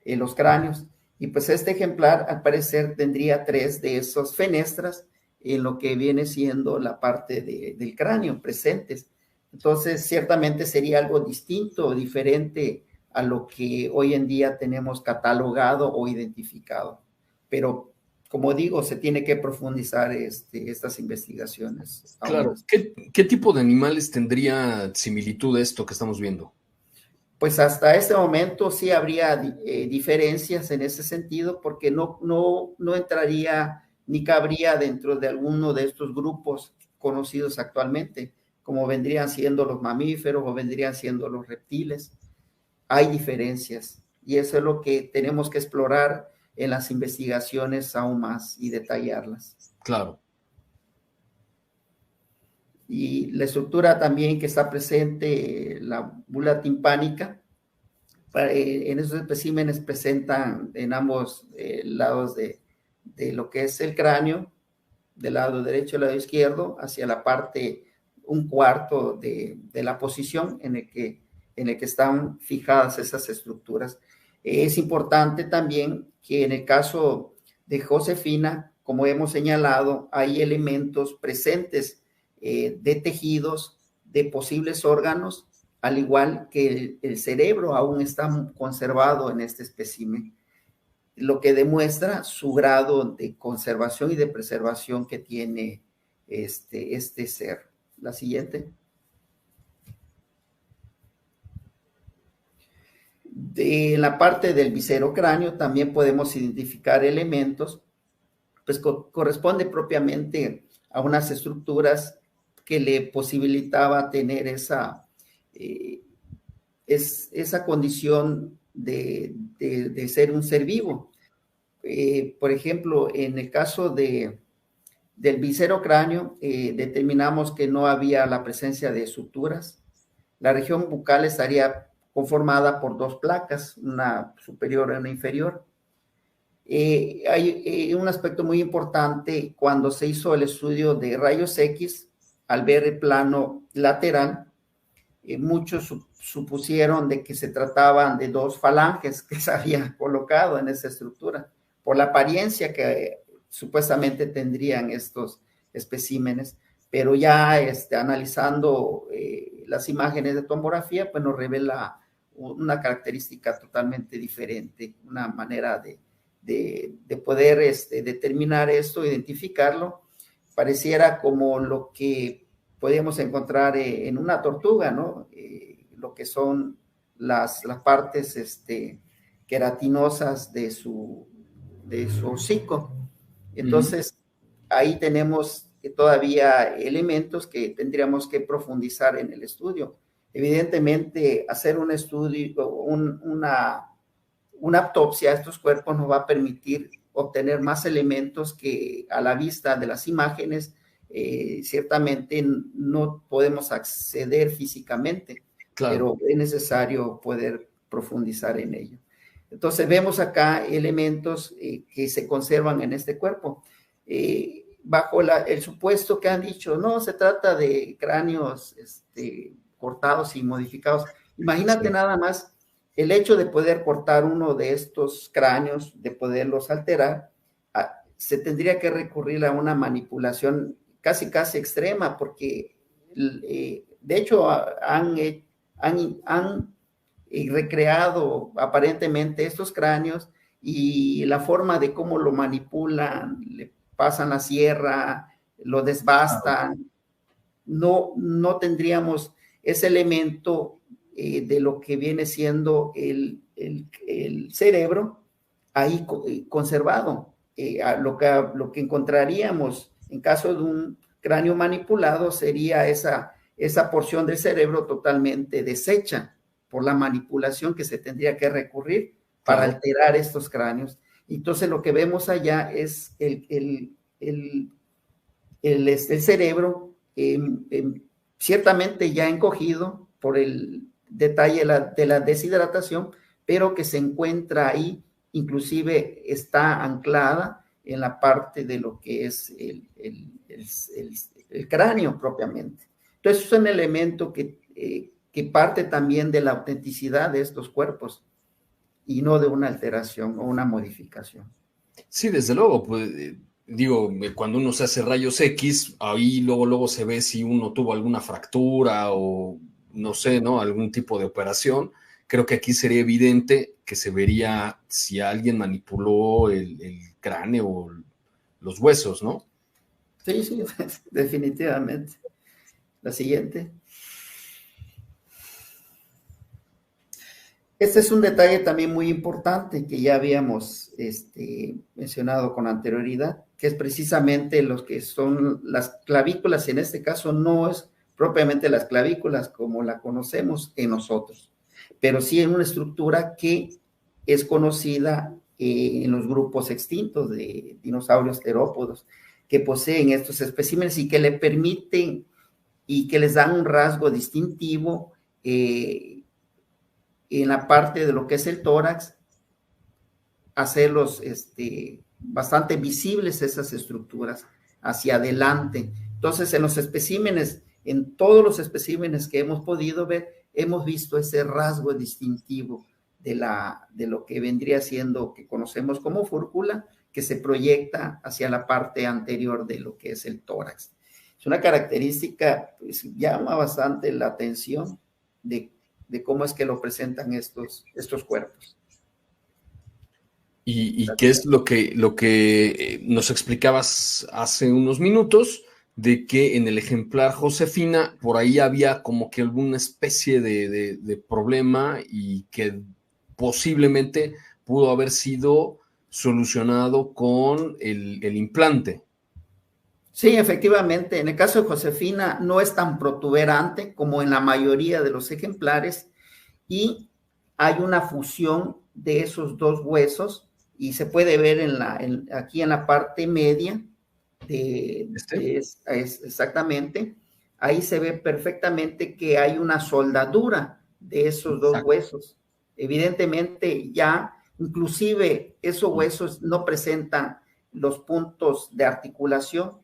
los cráneos. Y pues este ejemplar, al parecer, tendría 3 de esos fenestras en lo que viene siendo la parte del cráneo presentes. Entonces, ciertamente sería algo distinto o diferente a lo que hoy en día tenemos catalogado o identificado. Pero, como digo, se tiene que profundizar estas investigaciones. Claro. ¿Qué tipo de animales tendría similitud a esto que estamos viendo? Pues hasta este momento sí habría diferencias en ese sentido, porque no entraría ni cabría dentro de alguno de estos grupos conocidos actualmente, como vendrían siendo los mamíferos o vendrían siendo los reptiles. Hay diferencias y eso es lo que tenemos que explorar en las investigaciones aún más y detallarlas. Claro. Y la estructura también que está presente, la bula timpánica, en esos especímenes presentan en ambos lados de lo que es el cráneo, del lado derecho y del lado izquierdo, hacia la parte, 1/4 de la posición en el que están fijadas esas estructuras. Es importante también que en el caso de Josefina, como hemos señalado, hay elementos presentes de tejidos, de posibles órganos, al igual que el cerebro aún está conservado en este espécimen, lo que demuestra su grado de conservación y de preservación que tiene este ser. La siguiente. De la parte del viscerocráneo también podemos identificar elementos, pues corresponde propiamente a unas estructuras que le posibilitaba tener esa condición de ser un ser vivo. Por ejemplo, en el caso del viscerocráneo, determinamos que no había la presencia de suturas. La región bucal estaría conformada por 2 placas, una superior y una inferior. Hay un aspecto muy importante cuando se hizo el estudio de rayos X, al ver el plano lateral, muchos supusieron de que se trataban de 2 falanges que se habían colocado en esa estructura, por la apariencia que supuestamente tendrían estos especímenes, pero ya analizando las imágenes de tomografía, pues nos revela una característica totalmente diferente, una manera de poder determinar esto, identificarlo. Pareciera como lo que podemos encontrar en una tortuga, ¿no? lo que son las partes queratinosas de su hocico. Entonces, ahí tenemos todavía elementos que tendríamos que profundizar en el estudio. Evidentemente, hacer un estudio, una autopsia a estos cuerpos nos va a permitir obtener más elementos que a la vista de las imágenes ciertamente no podemos acceder físicamente, claro, pero es necesario poder profundizar en ello. Entonces vemos acá elementos que se conservan en este cuerpo. Bajo el supuesto que han dicho, no, se trata de cráneos cortados y modificados. Imagínate nada más el hecho de poder cortar uno de estos cráneos, de poderlos alterar, se tendría que recurrir a una manipulación casi extrema, porque de hecho han recreado aparentemente estos cráneos y la forma de cómo lo manipulan, le pasan la sierra, lo desbastan, no tendríamos ese elemento de lo que viene siendo el cerebro ahí conservado. Lo que encontraríamos en caso de un cráneo manipulado sería esa porción del cerebro totalmente deshecha por la manipulación que se tendría que recurrir para alterar estos cráneos. Entonces lo que vemos allá es el cerebro ciertamente ya encogido por el detalle de la deshidratación, pero que se encuentra ahí, inclusive está anclada en la parte de lo que es el cráneo propiamente. Entonces es un elemento que parte también de la autenticidad de estos cuerpos y no de una alteración o una modificación. Sí, desde luego, pues digo, cuando uno se hace rayos X, ahí luego se ve si uno tuvo alguna fractura o no sé, ¿no? Algún tipo de operación. Creo que aquí sería evidente que se vería si alguien manipuló el cráneo o los huesos, ¿no? Sí, definitivamente. La siguiente. Este es un detalle también muy importante que ya habíamos mencionado con anterioridad, que es precisamente los que son las clavículas. En este caso no es propiamente las clavículas como la conocemos en nosotros, pero sí en una estructura que es conocida en los grupos extintos de dinosaurios terópodos que poseen estos especímenes y que le permiten y que les dan un rasgo distintivo en la parte de lo que es el tórax, hacerlos bastante visibles esas estructuras hacia adelante. Entonces, en los especímenes, en todos los especímenes que hemos podido ver, hemos visto ese rasgo distintivo de lo que vendría siendo, que conocemos como fúrcula, que se proyecta hacia la parte anterior de lo que es el tórax. Es una característica, pues, llama bastante la atención de cómo es que lo presentan estos cuerpos. ¿Y qué es lo que nos explicabas hace unos minutos? De que en el ejemplar Josefina, por ahí había como que alguna especie de problema y que posiblemente pudo haber sido solucionado con el implante. Sí, efectivamente. En el caso de Josefina no es tan protuberante como en la mayoría de los ejemplares y hay una fusión de esos dos huesos y se puede ver aquí en la parte media exactamente, ahí se ve perfectamente que hay una soldadura de esos dos huesos. Evidentemente ya, inclusive esos huesos no presentan los puntos de articulación,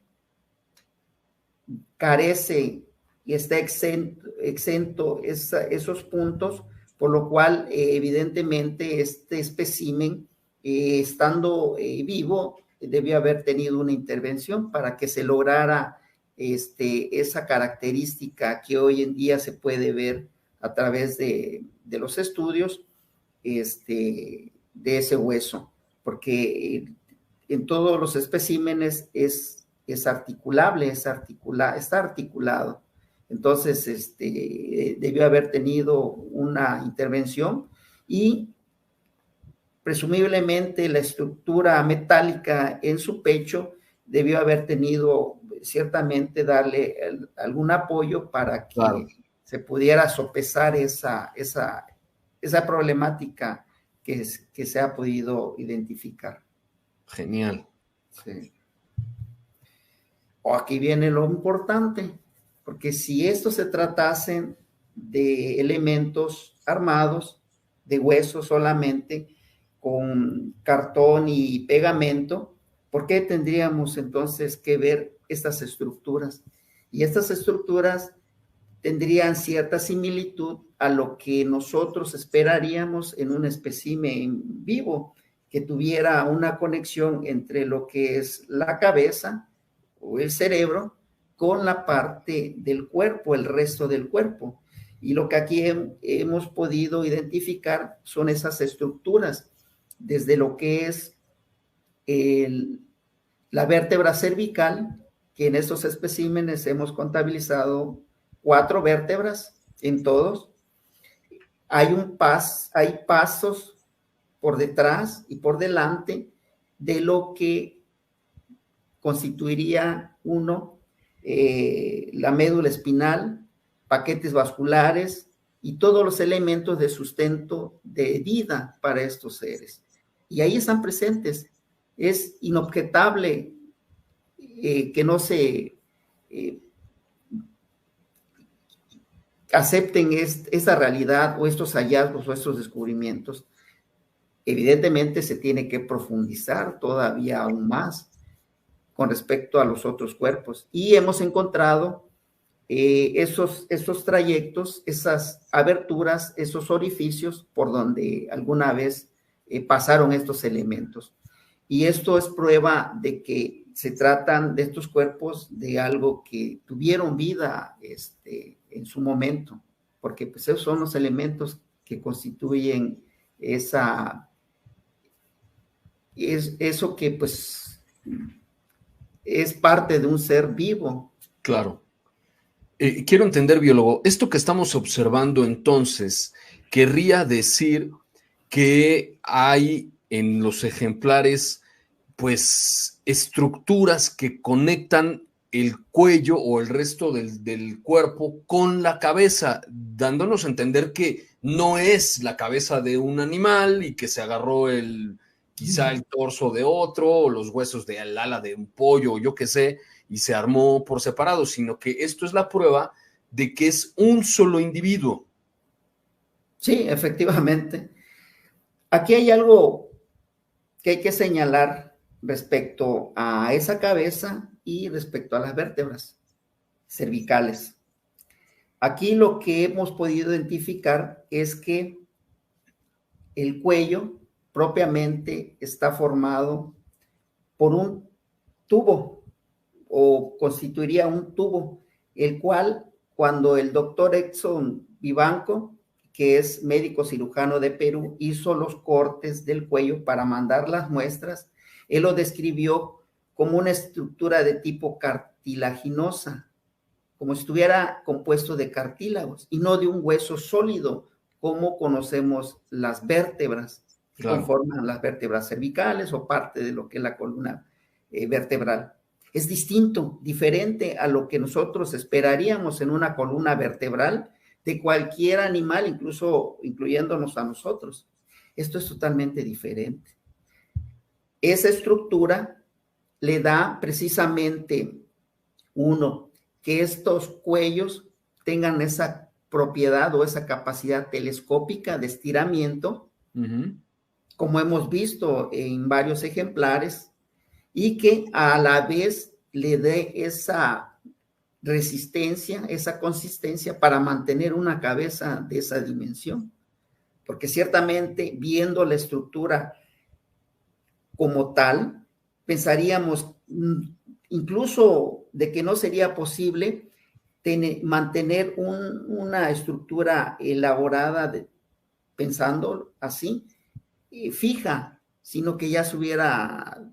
carece y está exento esos puntos, por lo cual evidentemente este espécimen estando vivo debió haber tenido una intervención para que se lograra esa característica que hoy en día se puede ver a través de los estudios de ese hueso, porque en todos los especímenes es articulable, está articulado. Entonces, debió haber tenido una intervención y presumiblemente la estructura metálica en su pecho debió haber tenido ciertamente darle algún apoyo para que se pudiera sopesar esa problemática que se ha podido identificar. Genial. Sí. Aquí viene lo importante, porque si esto se tratase de elementos armados, de hueso solamente, con cartón y pegamento, ¿por qué tendríamos entonces que ver estas estructuras? Y estas estructuras tendrían cierta similitud a lo que nosotros esperaríamos en un espécimen vivo, que tuviera una conexión entre lo que es la cabeza o el cerebro con la parte del cuerpo, el resto del cuerpo. Y lo que aquí hemos podido identificar son esas estructuras, desde lo que es la vértebra cervical, que en estos especímenes hemos contabilizado 4 vértebras en todos. Hay pasos por detrás y por delante de lo que constituiría la médula espinal, paquetes vasculares y todos los elementos de sustento de vida para estos seres. Y ahí están presentes. Es inobjetable que no se acepten esa realidad o estos hallazgos o estos descubrimientos. Evidentemente se tiene que profundizar todavía aún más con respecto a los otros cuerpos. Y hemos encontrado esos trayectos, esas aberturas, esos orificios por donde alguna vez pasaron estos elementos. Y esto es prueba de que se tratan de estos cuerpos de algo que tuvieron vida en su momento, porque pues esos son los elementos que constituyen eso que pues es parte de un ser vivo. Claro. Quiero entender, biólogo, esto que estamos observando entonces querría decir que hay en los ejemplares pues estructuras que conectan el cuello o el resto del cuerpo con la cabeza, dándonos a entender que no es la cabeza de un animal y que se agarró quizá el torso de otro o los huesos del ala de un pollo o yo qué sé, y se armó por separado, sino que esto es la prueba de que es un solo individuo. Sí, efectivamente. Aquí hay algo que hay que señalar respecto a esa cabeza y respecto a las vértebras cervicales. Aquí lo que hemos podido identificar es que el cuello propiamente está formado por un tubo o constituiría un tubo, el cual cuando el doctor Edson Vivanco, que es médico cirujano de Perú, hizo los cortes del cuello para mandar las muestras, él lo describió como una estructura de tipo cartilaginosa, como si estuviera compuesto de cartílagos y no de un hueso sólido, como conocemos las vértebras, que conforman las vértebras cervicales o parte de lo que es la columna vertebral. Es distinto, diferente a lo que nosotros esperaríamos en una columna vertebral de cualquier animal, incluso incluyéndonos a nosotros. Esto es totalmente diferente. Esa estructura le da precisamente que estos cuellos tengan esa propiedad o esa capacidad telescópica de estiramiento, como hemos visto en varios ejemplares, y que a la vez le dé esa resistencia, esa consistencia para mantener una cabeza de esa dimensión. Porque ciertamente, viendo la estructura como tal, pensaríamos incluso de que no sería posible mantener una estructura elaborada, pensando así, fija, sino que ya se hubiera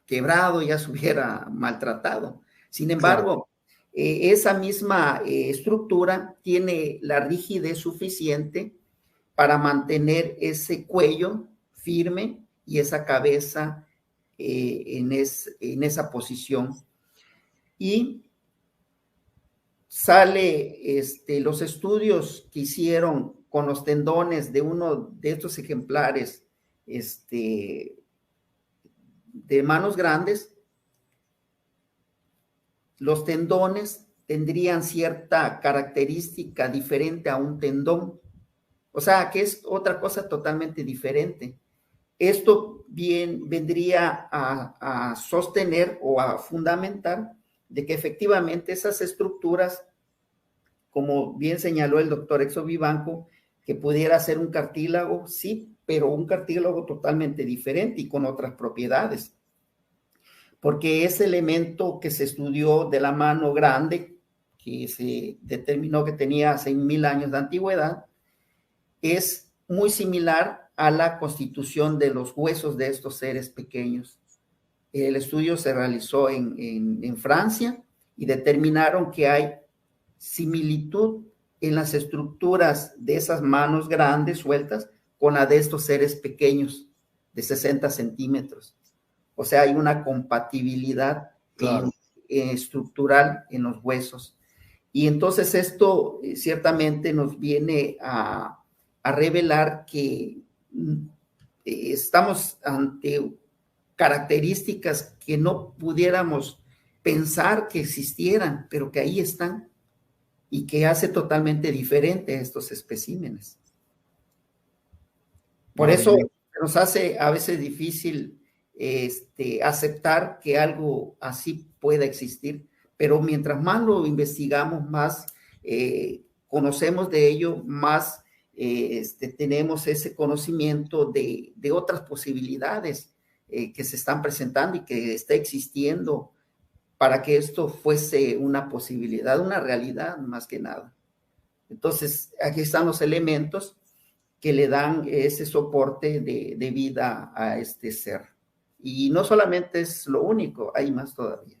quebrado, ya se hubiera maltratado. Sin embargo, esa misma estructura tiene la rigidez suficiente para mantener ese cuello firme y esa cabeza en esa posición. Y sale los estudios que hicieron con los tendones de uno de estos ejemplares de manos grandes. Los tendones tendrían cierta característica diferente a un tendón. O sea, que es otra cosa totalmente diferente. Esto vendría a sostener o a fundamentar de que efectivamente esas estructuras, como bien señaló el doctor Exo Vivanco, que pudiera ser un cartílago, sí, pero un cartílago totalmente diferente y con otras propiedades. Porque ese elemento que se estudió de la mano grande, que se determinó que tenía 6,000 años de antigüedad, es muy similar a la constitución de los huesos de estos seres pequeños. El estudio se realizó en Francia y determinaron que hay similitud en las estructuras de esas manos grandes sueltas con la de estos seres pequeños de 60 centímetros. O sea, hay una compatibilidad estructural en los huesos. Y entonces esto ciertamente nos viene a revelar que estamos ante características que no pudiéramos pensar que existieran, pero que ahí están y que hace totalmente diferente a estos especímenes. Por eso nos hace a veces difícil aceptar que algo así pueda existir, pero mientras más lo investigamos, más conocemos de ello, más tenemos ese conocimiento de otras posibilidades que se están presentando y que está existiendo para que esto fuese una posibilidad, una realidad más que nada. Entonces, aquí están los elementos que le dan ese soporte de vida a este ser. Y no solamente es lo único, hay más todavía.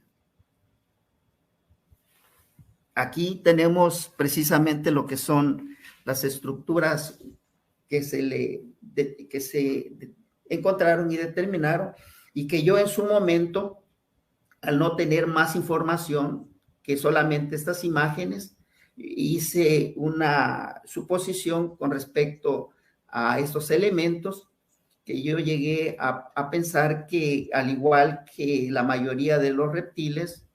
Aquí tenemos precisamente lo que son las estructuras que se encontraron y determinaron, y que yo en su momento, al no tener más información que solamente estas imágenes, hice una suposición con respecto a estos elementos, que yo llegué a pensar que, al igual que la mayoría de los reptiles,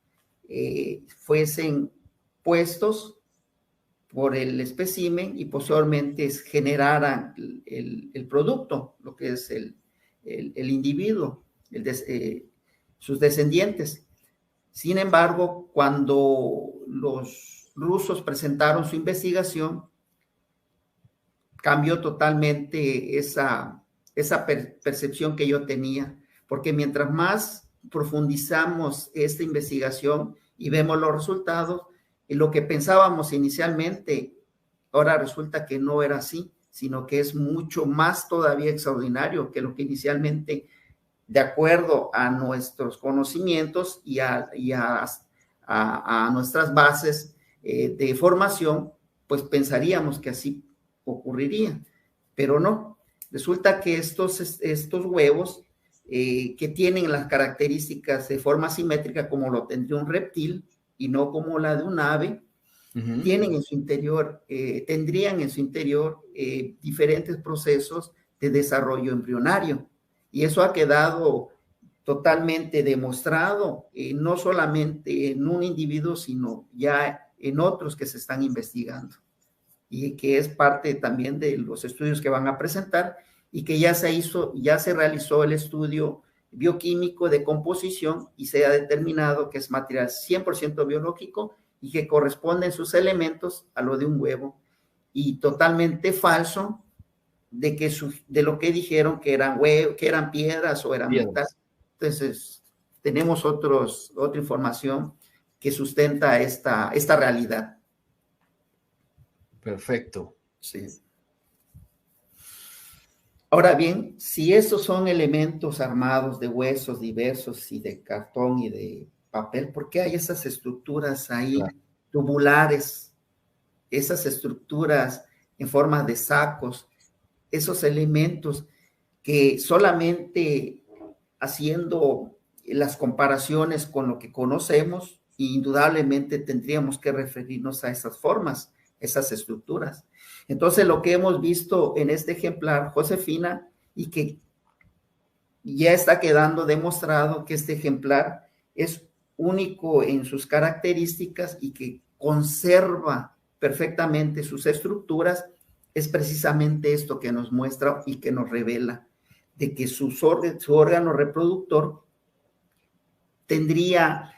fuesen puestos por el espécimen y posteriormente generaran el producto, lo que es el individuo, sus descendientes. Sin embargo, cuando los rusos presentaron su investigación, cambió totalmente esa percepción que yo tenía, porque mientras más profundizamos esta investigación y vemos los resultados, lo que pensábamos inicialmente, ahora resulta que no era así, sino que es mucho más todavía extraordinario que lo que inicialmente, de acuerdo a nuestros conocimientos y a nuestras bases de formación, pues pensaríamos que así ocurriría, pero no. Resulta que estos huevos que tienen las características de forma simétrica como lo tendría un reptil y no como la de un ave, tienen en su interior, tendrían en su interior diferentes procesos de desarrollo embrionario. Y eso ha quedado totalmente demostrado, no solamente en un individuo, sino ya en otros que se están investigando. Y que es parte también de los estudios que van a presentar, y que ya se realizó el estudio bioquímico de composición y se ha determinado que es material 100% biológico y que corresponden sus elementos a lo de un huevo, y totalmente falso de lo que dijeron que eran piedras o eran metal. Entonces, tenemos otra información que sustenta esta realidad. Perfecto. Sí. Ahora bien, si estos son elementos armados de huesos diversos y de cartón y de papel, ¿por qué hay esas estructuras ahí, Claro. tubulares, esas estructuras en forma de sacos, esos elementos que solamente haciendo las comparaciones con lo que conocemos, indudablemente tendríamos que referirnos a esas formas, esas estructuras? Entonces, lo que hemos visto en este ejemplar, Josefina, y que ya está quedando demostrado que este ejemplar es único en sus características y que conserva perfectamente sus estructuras, es precisamente esto que nos muestra y que nos revela de que su órgano reproductor tendría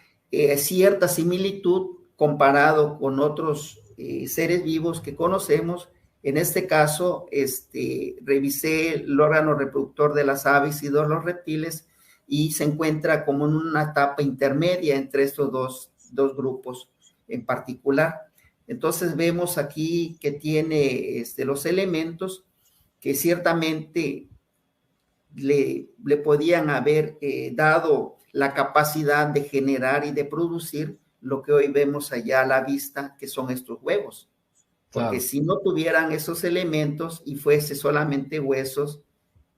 cierta similitud comparado con otros seres vivos que conocemos. En este caso, revisé el órgano reproductor de las aves y de los reptiles y se encuentra como en una etapa intermedia entre estos dos grupos en particular. Entonces vemos aquí que tiene los elementos que ciertamente le podían haber dado la capacidad de generar y de producir lo que hoy vemos allá a la vista, que son estos huevos. Porque Claro. si no tuvieran esos elementos y fuese solamente huesos,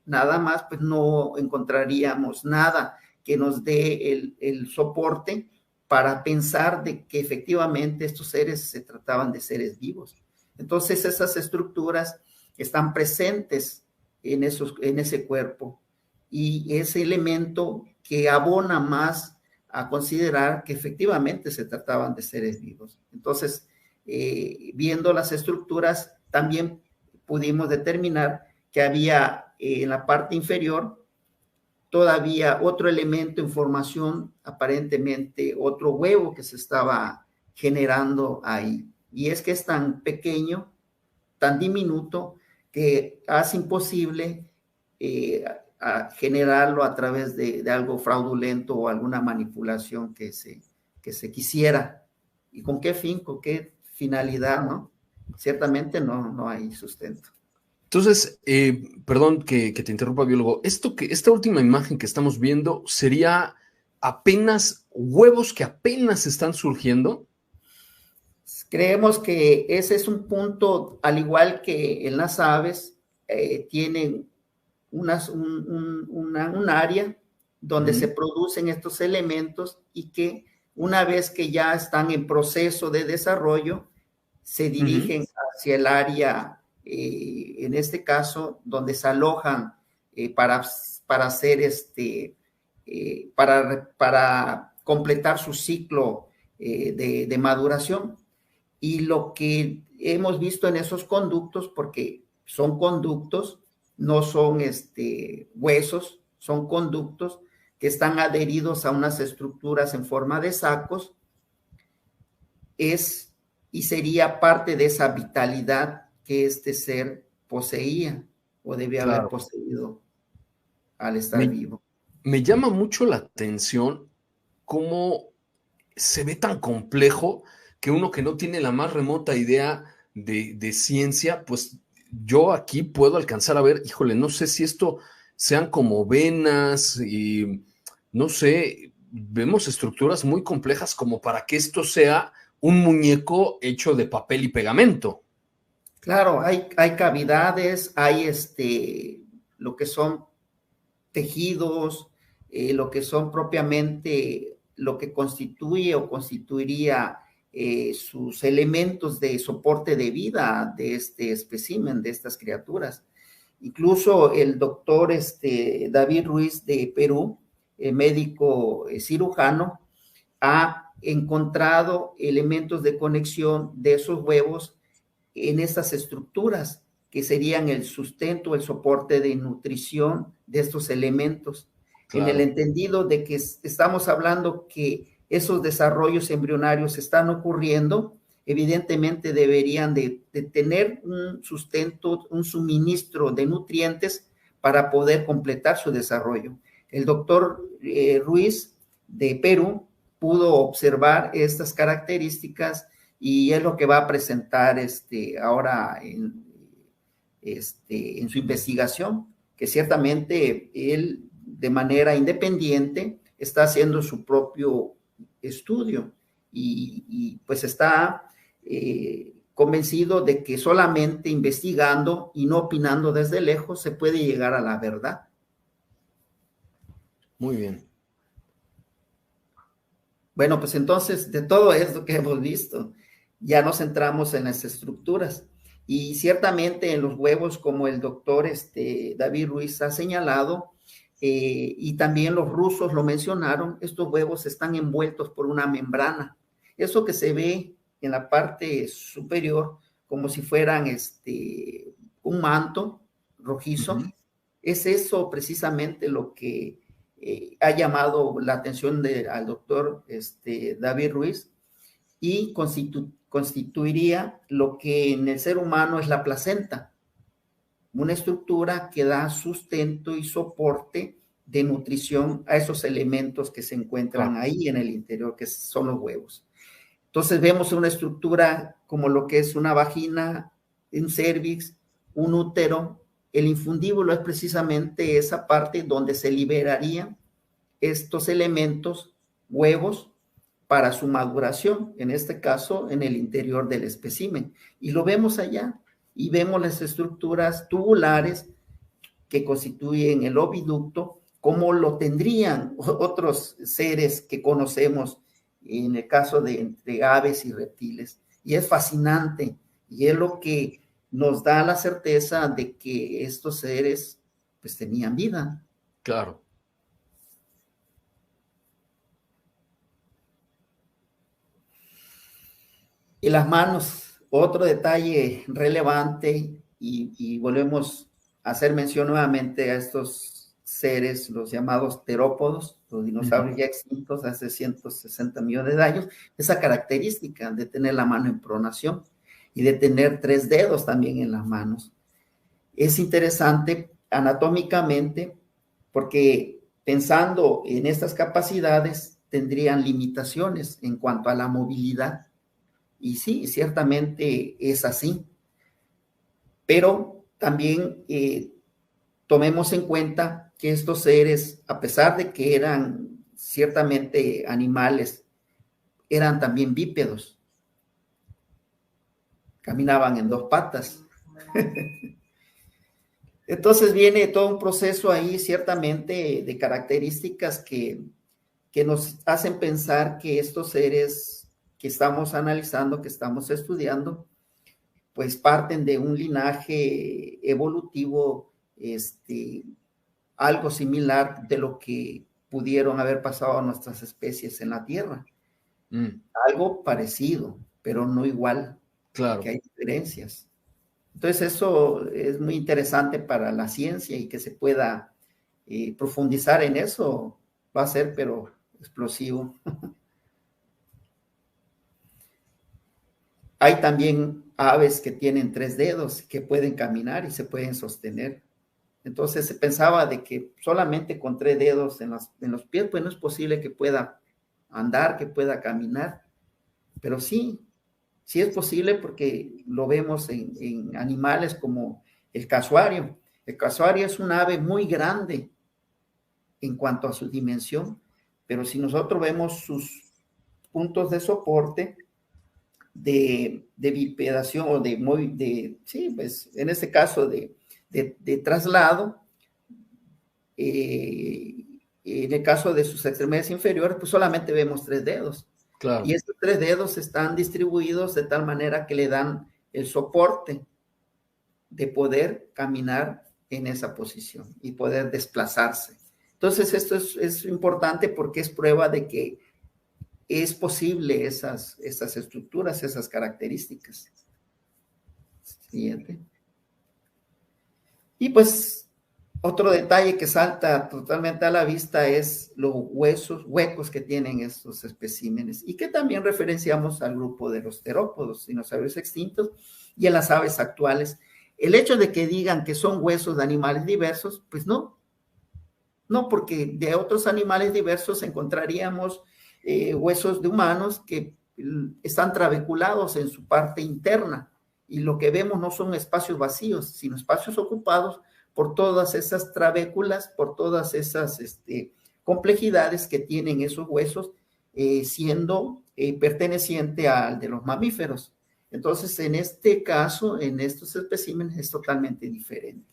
nada más, pues no encontraríamos nada que nos dé el soporte para pensar de que efectivamente estos seres se trataban de seres vivos. Entonces esas estructuras están presentes en ese cuerpo y ese elemento que abona más a considerar que efectivamente se trataban de seres vivos. Entonces, viendo las estructuras, también pudimos determinar que había en la parte inferior todavía otro elemento en formación, aparentemente otro huevo que se estaba generando ahí. Y es que es tan pequeño, tan diminuto, que hace imposible a generarlo a través de algo fraudulento o alguna manipulación que se quisiera. ¿Y con qué fin, con qué finalidad, no? Ciertamente no hay sustento. Entonces, perdón que te interrumpa, biólogo. Esta última imagen que estamos viendo sería apenas huevos que apenas están surgiendo. Creemos que ese es un punto, al igual que en las aves, tienen un área donde se producen estos elementos y que una vez que ya están en proceso de desarrollo, se dirigen hacia el área, en este caso, donde se alojan para hacer para completar su ciclo de maduración. Y lo que hemos visto en esos conductos, porque son conductos, no son huesos, son conductos que están adheridos a unas estructuras en forma de sacos, es y sería parte de esa vitalidad que este ser poseía o debía haber poseído al estar vivo. Me llama mucho la atención cómo se ve tan complejo que uno que no tiene la más remota idea de ciencia, pues yo aquí puedo alcanzar a ver, híjole, no sé si esto sean como venas y no sé, vemos estructuras muy complejas como para que esto sea un muñeco hecho de papel y pegamento. Claro, hay cavidades, hay lo que son tejidos, lo que son propiamente lo que constituye o constituiría sus elementos de soporte de vida de este espécimen, de estas criaturas. Incluso el doctor David Ruiz de Perú, médico cirujano, ha encontrado elementos de conexión de esos huevos en estas estructuras que serían el sustento, el soporte de nutrición de estos elementos. Claro. En el entendido de que estamos hablando que esos desarrollos embrionarios están ocurriendo, evidentemente deberían de tener un sustento, un suministro de nutrientes para poder completar su desarrollo. El doctor Ruiz de Perú pudo observar estas características y es lo que va a presentar ahora en su investigación, que ciertamente él de manera independiente está haciendo su propio estudio y pues está convencido de que solamente investigando y no opinando desde lejos se puede llegar a la verdad. Muy bien. Bueno, pues entonces de todo esto que hemos visto, ya nos centramos en las estructuras y ciertamente en los huevos, como el doctor David Ruiz ha señalado, y también los rusos lo mencionaron, estos huevos están envueltos por una membrana. Eso que se ve en la parte superior, como si fueran un manto rojizo, es eso precisamente lo que ha llamado la atención al doctor David Ruiz, y constituiría lo que en el ser humano es la placenta, una estructura que da sustento y soporte de nutrición a esos elementos que se encuentran ahí en el interior, que son los huevos. Entonces vemos una estructura como lo que es una vagina, un cervix, un útero. El infundíbulo es precisamente esa parte donde se liberarían estos elementos, huevos, para su maduración, en este caso en el interior del espécimen. Y lo vemos allá, y vemos las estructuras tubulares que constituyen el oviducto, como lo tendrían otros seres que conocemos en el caso de entre aves y reptiles. Y es fascinante, y es lo que nos da la certeza de que estos seres pues tenían vida. Claro. Y las manos, otro detalle relevante, y volvemos a hacer mención nuevamente a estos seres, los llamados terópodos, los dinosaurios ya extintos hace 160 millones de años, esa característica de tener la mano en pronación y de tener 3 dedos también en las manos. Es interesante anatómicamente porque pensando en estas capacidades tendrían limitaciones en cuanto a la movilidad. Y sí, ciertamente es así. Pero también tomemos en cuenta que estos seres, a pesar de que eran ciertamente animales, eran también bípedos. Caminaban en 2 patas. Entonces viene todo un proceso ahí, ciertamente, de características que nos hacen pensar que estos seres que estamos analizando, que estamos estudiando, pues parten de un linaje evolutivo, algo similar de lo que pudieron haber pasado a nuestras especies en la Tierra. Algo parecido, pero no igual. Claro. Que hay diferencias. Entonces eso es muy interesante para la ciencia y que se pueda profundizar en eso va a ser, pero explosivo. Hay también aves que tienen 3 dedos, que pueden caminar y se pueden sostener. Entonces se pensaba de que solamente con 3 dedos en los pies, pues no es posible que pueda andar, que pueda caminar. Pero sí es posible porque lo vemos en animales como el casuario. El casuario es un ave muy grande en cuanto a su dimensión, pero si nosotros vemos sus puntos de soporte, de bipedación o pues en este caso de traslado, en el caso de sus extremidades inferiores, pues solamente vemos 3 dedos. Claro. Y estos 3 dedos están distribuidos de tal manera que le dan el soporte de poder caminar en esa posición y poder desplazarse. Entonces esto es importante porque es prueba de que es posible esas estructuras, esas características. Siguiente. Y pues otro detalle que salta totalmente a la vista es los huecos que tienen estos especímenes y que también referenciamos al grupo de los terópodos, dinosaurios extintos, y a las aves actuales. El hecho de que digan que son huesos de animales diversos, pues no, porque de otros animales diversos encontraríamos huesos de humanos que están trabeculados en su parte interna, y lo que vemos no son espacios vacíos, sino espacios ocupados por todas esas trabéculas, por todas esas complejidades que tienen esos huesos, siendo perteneciente al de los mamíferos. Entonces, en este caso, en estos especímenes es totalmente diferente.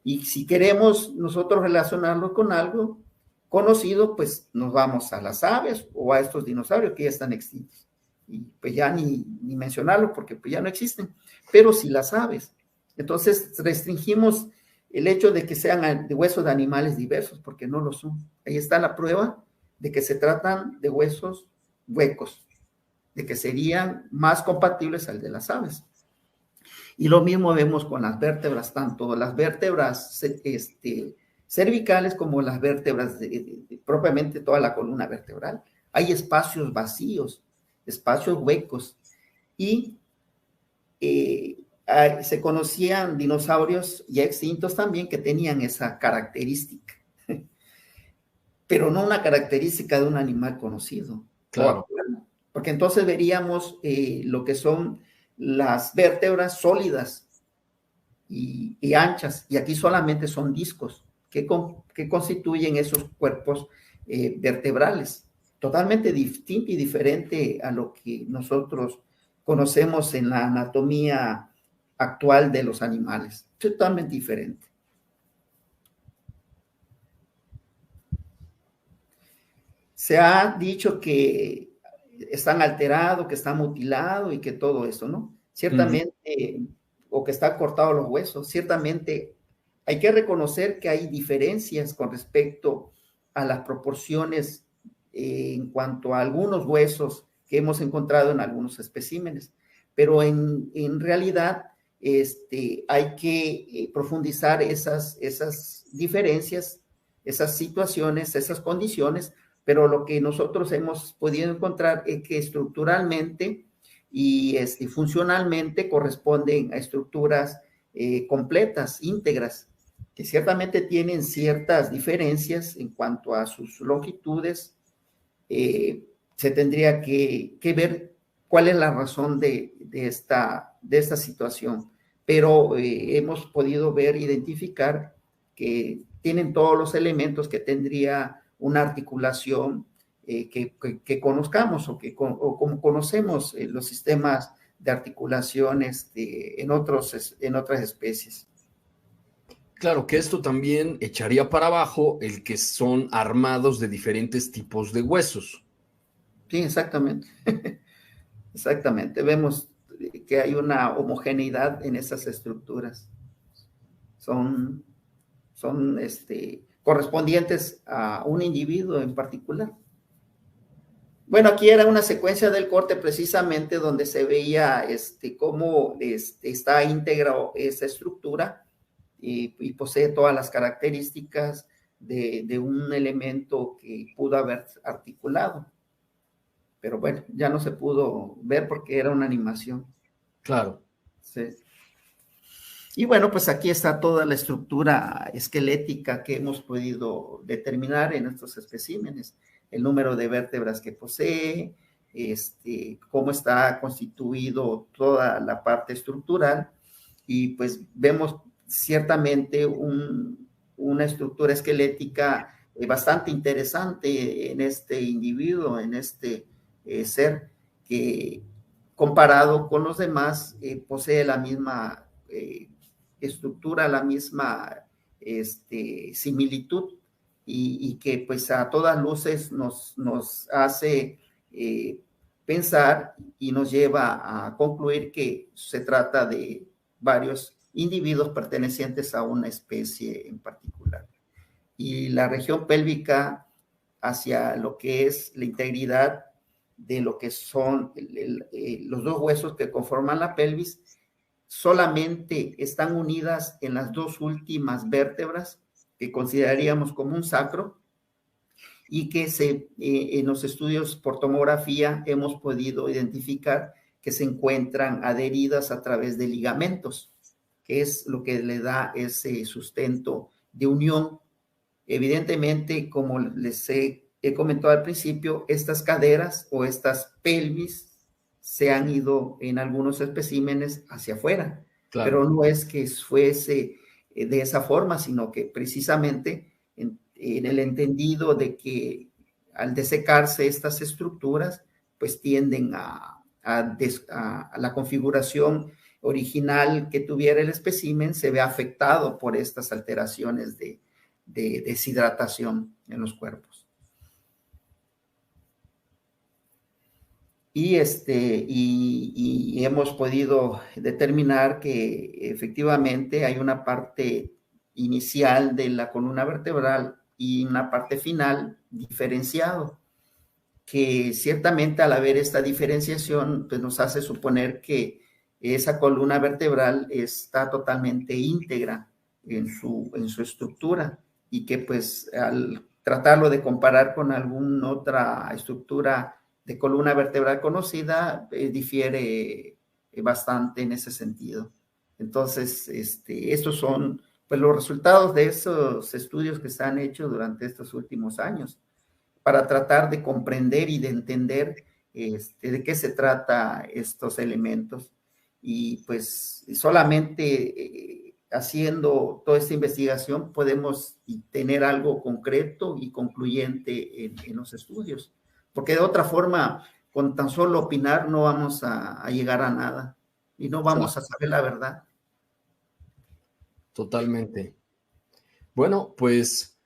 Y si queremos nosotros relacionarlo con algo conocido, pues nos vamos a las aves o a estos dinosaurios que ya están extintos. Y pues ya ni mencionarlo porque pues ya no existen, pero sí las aves. Entonces restringimos el hecho de que sean de huesos de animales diversos, porque no lo son. Ahí está la prueba de que se tratan de huesos huecos, de que serían más compatibles al de las aves. Y lo mismo vemos con las vértebras, tanto las vértebras cervicales como las vértebras propiamente toda la columna vertebral. Hay espacios vacíos, espacios huecos, y se conocían dinosaurios ya extintos también que tenían esa característica, pero no una característica de un animal conocido. Claro. Porque entonces veríamos lo que son las vértebras sólidas y anchas, y aquí solamente son discos que constituyen esos cuerpos vertebrales, totalmente distinto y diferente a lo que nosotros conocemos en la anatomía actual de los animales, totalmente diferente. Se ha dicho que están alterados, que están mutilados y que todo eso, ¿no? Ciertamente, o que están cortados los huesos, ciertamente hay que reconocer que hay diferencias con respecto a las proporciones en cuanto a algunos huesos que hemos encontrado en algunos especímenes, pero en realidad hay que profundizar esas diferencias, esas situaciones, esas condiciones, pero lo que nosotros hemos podido encontrar es que estructuralmente y funcionalmente corresponden a estructuras completas, íntegras, que ciertamente tienen ciertas diferencias en cuanto a sus longitudes. Se tendría que ver cuál es la razón de esta situación, pero hemos podido identificar que tienen todos los elementos que tendría una articulación que conozcamos o como conocemos los sistemas de articulación en otras especies. Claro que esto también echaría para abajo el que son armados de diferentes tipos de huesos. Sí, exactamente. Exactamente. Vemos que hay una homogeneidad en esas estructuras. Son correspondientes a un individuo en particular. Bueno, aquí era una secuencia del corte precisamente donde se veía cómo está íntegra esa estructura y posee todas las características de un elemento que pudo haber articulado. Pero bueno, ya no se pudo ver porque era una animación. Claro. Sí. Y bueno, pues aquí está toda la estructura esquelética que hemos podido determinar en estos especímenes, el número de vértebras que posee, cómo está constituido toda la parte estructural, y pues vemos ciertamente una estructura esquelética bastante interesante en este individuo, en este ser que comparado con los demás posee la misma estructura, la misma similitud, y que pues a todas luces nos hace pensar y nos lleva a concluir que se trata de varios individuos pertenecientes a una especie en particular. Y la región pélvica hacia lo que es la integridad de lo que son los dos huesos que conforman la pelvis, solamente están unidas en las dos últimas vértebras que consideraríamos como un sacro, y que en los estudios por tomografía hemos podido identificar que se encuentran adheridas a través de ligamentos, que es lo que le da ese sustento de unión. Evidentemente, como les he comentado al principio, estas caderas o estas pelvis se han ido en algunos especímenes hacia afuera, claro, pero no es que fuese de esa forma, sino que precisamente en el entendido de que al desecarse estas estructuras, pues tienden a la configuración original que tuviera el espécimen, se ve afectado por estas alteraciones de deshidratación en los cuerpos. Y hemos podido determinar que efectivamente hay una parte inicial de la columna vertebral y una parte final diferenciado, que ciertamente al haber esta diferenciación, pues nos hace suponer que esa columna vertebral está totalmente íntegra en su estructura, y que pues al tratarlo de comparar con alguna otra estructura de columna vertebral conocida, difiere bastante en ese sentido. Entonces, estos son pues los resultados de esos estudios que se han hecho durante estos últimos años para tratar de comprender y de entender de qué se trata estos elementos. Y pues solamente haciendo toda esta investigación podemos tener algo concreto y concluyente en los estudios, porque de otra forma, con tan solo opinar no vamos a llegar a nada y no vamos a saber la verdad. Totalmente. Bueno, pues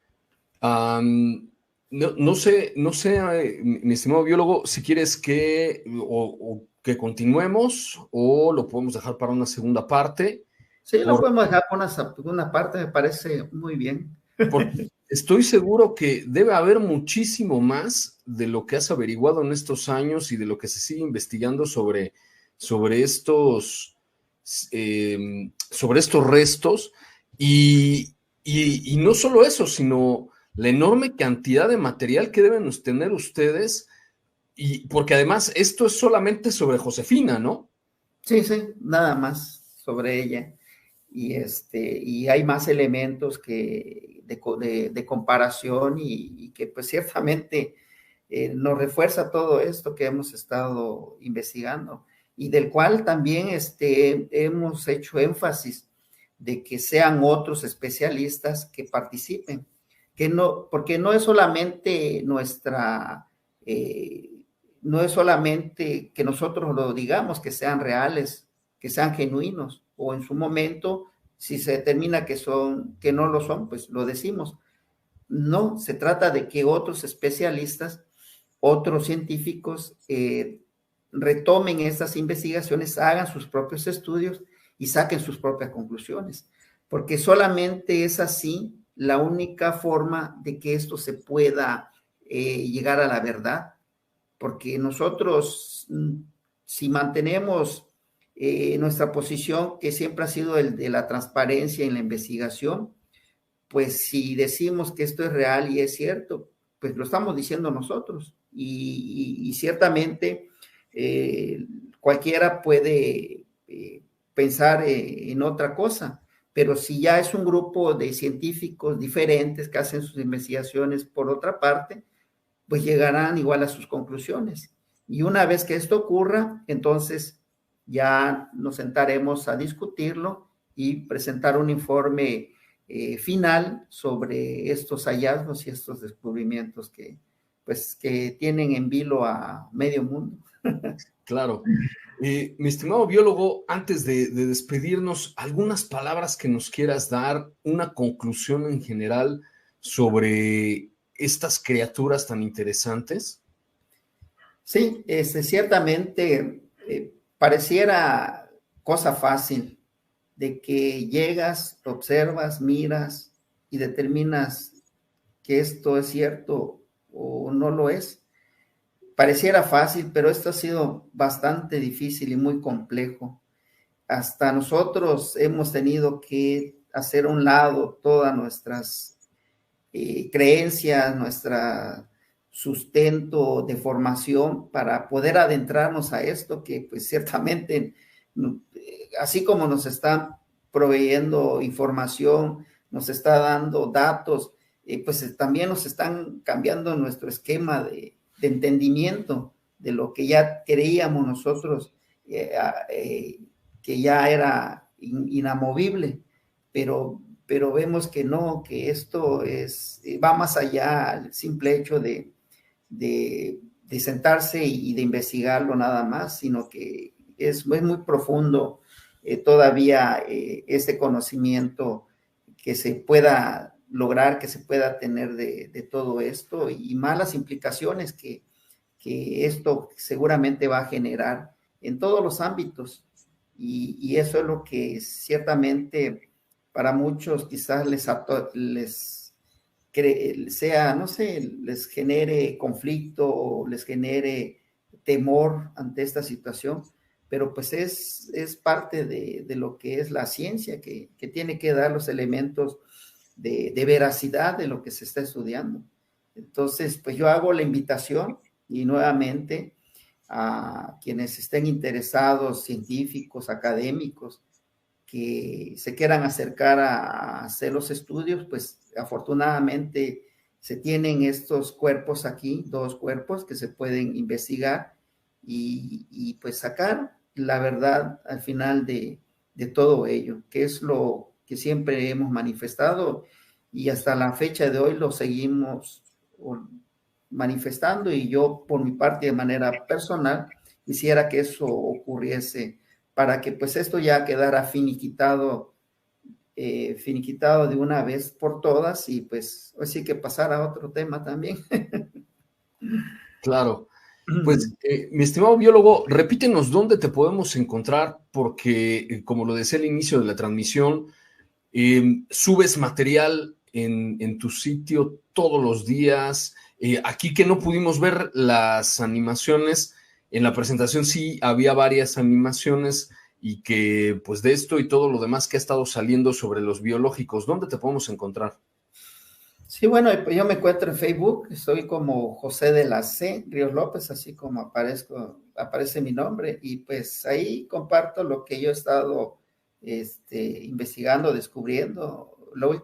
no sé, mi estimado biólogo, si quieres que que continuemos o lo podemos dejar para una segunda parte. Sí, lo podemos dejar para una segunda parte, me parece muy bien. Porque estoy seguro que debe haber muchísimo más de lo que has averiguado en estos años y de lo que se sigue investigando sobre estos restos. Y no solo eso, sino la enorme cantidad de material que deben tener ustedes, y porque además esto es solamente sobre Josefina, ¿no? Sí, nada más sobre ella. Y hay más elementos de comparación y que pues ciertamente nos refuerza todo esto que hemos estado investigando, y del cual también hemos hecho énfasis de que sean otros especialistas que participen, porque no es solamente no es solamente que nosotros lo digamos, que sean reales, que sean genuinos, o en su momento, si se determina que no lo son, pues lo decimos. No, se trata de que otros especialistas, otros científicos retomen estas investigaciones, hagan sus propios estudios y saquen sus propias conclusiones, porque solamente es así la única forma de que esto se pueda llegar a la verdad, porque nosotros, si mantenemos nuestra posición, que siempre ha sido el de la transparencia en la investigación, pues si decimos que esto es real y es cierto, pues lo estamos diciendo nosotros, y ciertamente cualquiera puede pensar en otra cosa, pero si ya es un grupo de científicos diferentes que hacen sus investigaciones por otra parte, pues llegarán igual a sus conclusiones. Y una vez que esto ocurra, entonces ya nos sentaremos a discutirlo y presentar un informe final sobre estos hallazgos y estos descubrimientos que tienen en vilo a medio mundo. Claro. Mi estimado biólogo, antes de despedirnos, algunas palabras que nos quieras dar, una conclusión en general sobre estas criaturas tan interesantes. Sí, ciertamente pareciera cosa fácil de que llegas, observas, miras y determinas que esto es cierto o no lo es. Pareciera fácil, pero esto ha sido bastante difícil y muy complejo. Hasta nosotros hemos tenido que hacer a un lado todas nuestras creencias, nuestro sustento de formación para poder adentrarnos a esto que pues ciertamente, así como nos están proveyendo información, nos está dando datos, pues también nos están cambiando nuestro esquema de entendimiento de lo que ya creíamos nosotros que ya era inamovible, pero vemos que no, que esto va más allá al simple hecho de de sentarse y de investigarlo nada más, sino que es muy profundo todavía este conocimiento que se pueda lograr, que se pueda tener de todo esto y más las implicaciones que esto seguramente va a generar en todos los ámbitos. Y eso es lo que ciertamente para muchos quizás sea, no sé, les genere conflicto o les genere temor ante esta situación, pero pues es parte de lo que es la ciencia, que tiene que dar los elementos de veracidad de lo que se está estudiando. Entonces, pues yo hago la invitación y nuevamente a quienes estén interesados, científicos, académicos, que se quieran acercar a hacer los estudios, pues afortunadamente se tienen estos cuerpos aquí, 2 cuerpos que se pueden investigar y pues sacar la verdad al final de todo ello, que es lo que siempre hemos manifestado y hasta la fecha de hoy lo seguimos manifestando, y yo por mi parte de manera personal quisiera que eso ocurriese para que pues esto ya quedara finiquitado de una vez por todas y pues hoy sí que pasar a otro tema también. Claro. Pues, mi estimado biólogo, repítenos dónde te podemos encontrar, porque, como lo decía al inicio de la transmisión, subes material en tu sitio todos los días. Aquí que no pudimos ver las animaciones, en la presentación sí había varias animaciones y que, pues, de esto y todo lo demás que ha estado saliendo sobre los biológicos, ¿dónde te podemos encontrar? Sí, bueno, yo me encuentro en Facebook, soy como José de la C. Ríos López, así como aparece mi nombre, y pues ahí comparto lo que yo he estado investigando, descubriendo.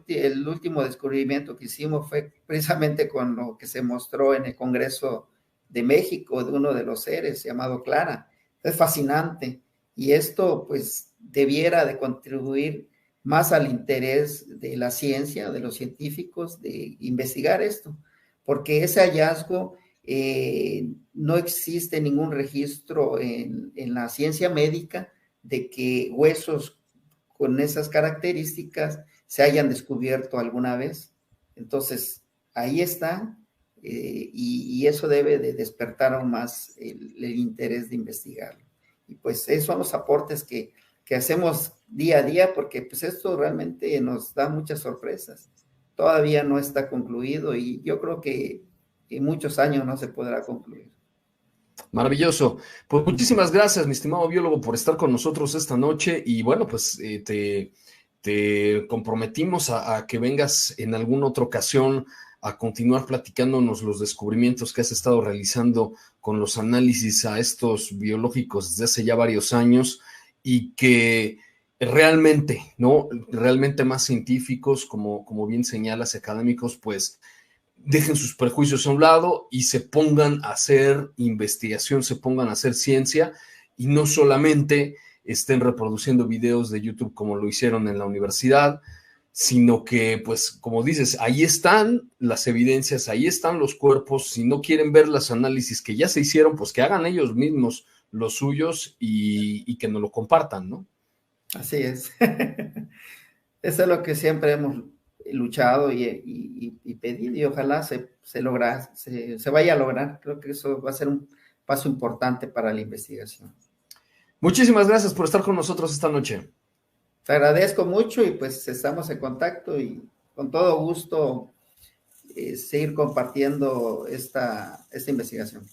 El último descubrimiento que hicimos fue precisamente con lo que se mostró en el Congreso de México, de uno de los seres llamado Clara. Es fascinante, y esto pues debiera de contribuir más al interés de la ciencia, de los científicos, de investigar esto, porque ese hallazgo no existe ningún registro en la ciencia médica de que huesos con esas características se hayan descubierto alguna vez. Entonces, ahí está, y eso debe de despertar aún más el interés de investigarlo. Y pues esos son los aportes que hacemos día a día, porque pues esto realmente nos da muchas sorpresas. Todavía no está concluido y yo creo que en muchos años no se podrá concluir. Maravilloso. Pues muchísimas gracias, mi estimado biólogo, por estar con nosotros esta noche y bueno, pues te comprometimos a que vengas en alguna otra ocasión a continuar platicándonos los descubrimientos que has estado realizando con los análisis a estos biológicos desde hace ya varios años, y que realmente, ¿no? Realmente más científicos, como bien señalas, académicos, pues dejen sus prejuicios a un lado y se pongan a hacer investigación, se pongan a hacer ciencia y no solamente estén reproduciendo videos de YouTube como lo hicieron en la universidad, sino que, pues, como dices, ahí están las evidencias, ahí están los cuerpos. Si no quieren ver los análisis que ya se hicieron, pues que hagan ellos mismos los suyos y que nos lo compartan, ¿no? Así es. Eso es lo que siempre hemos luchado y pedido, y ojalá se vaya a lograr. Creo que eso va a ser un paso importante para la investigación. Muchísimas gracias por estar con nosotros esta noche. Te agradezco mucho y pues estamos en contacto y con todo gusto seguir compartiendo esta investigación.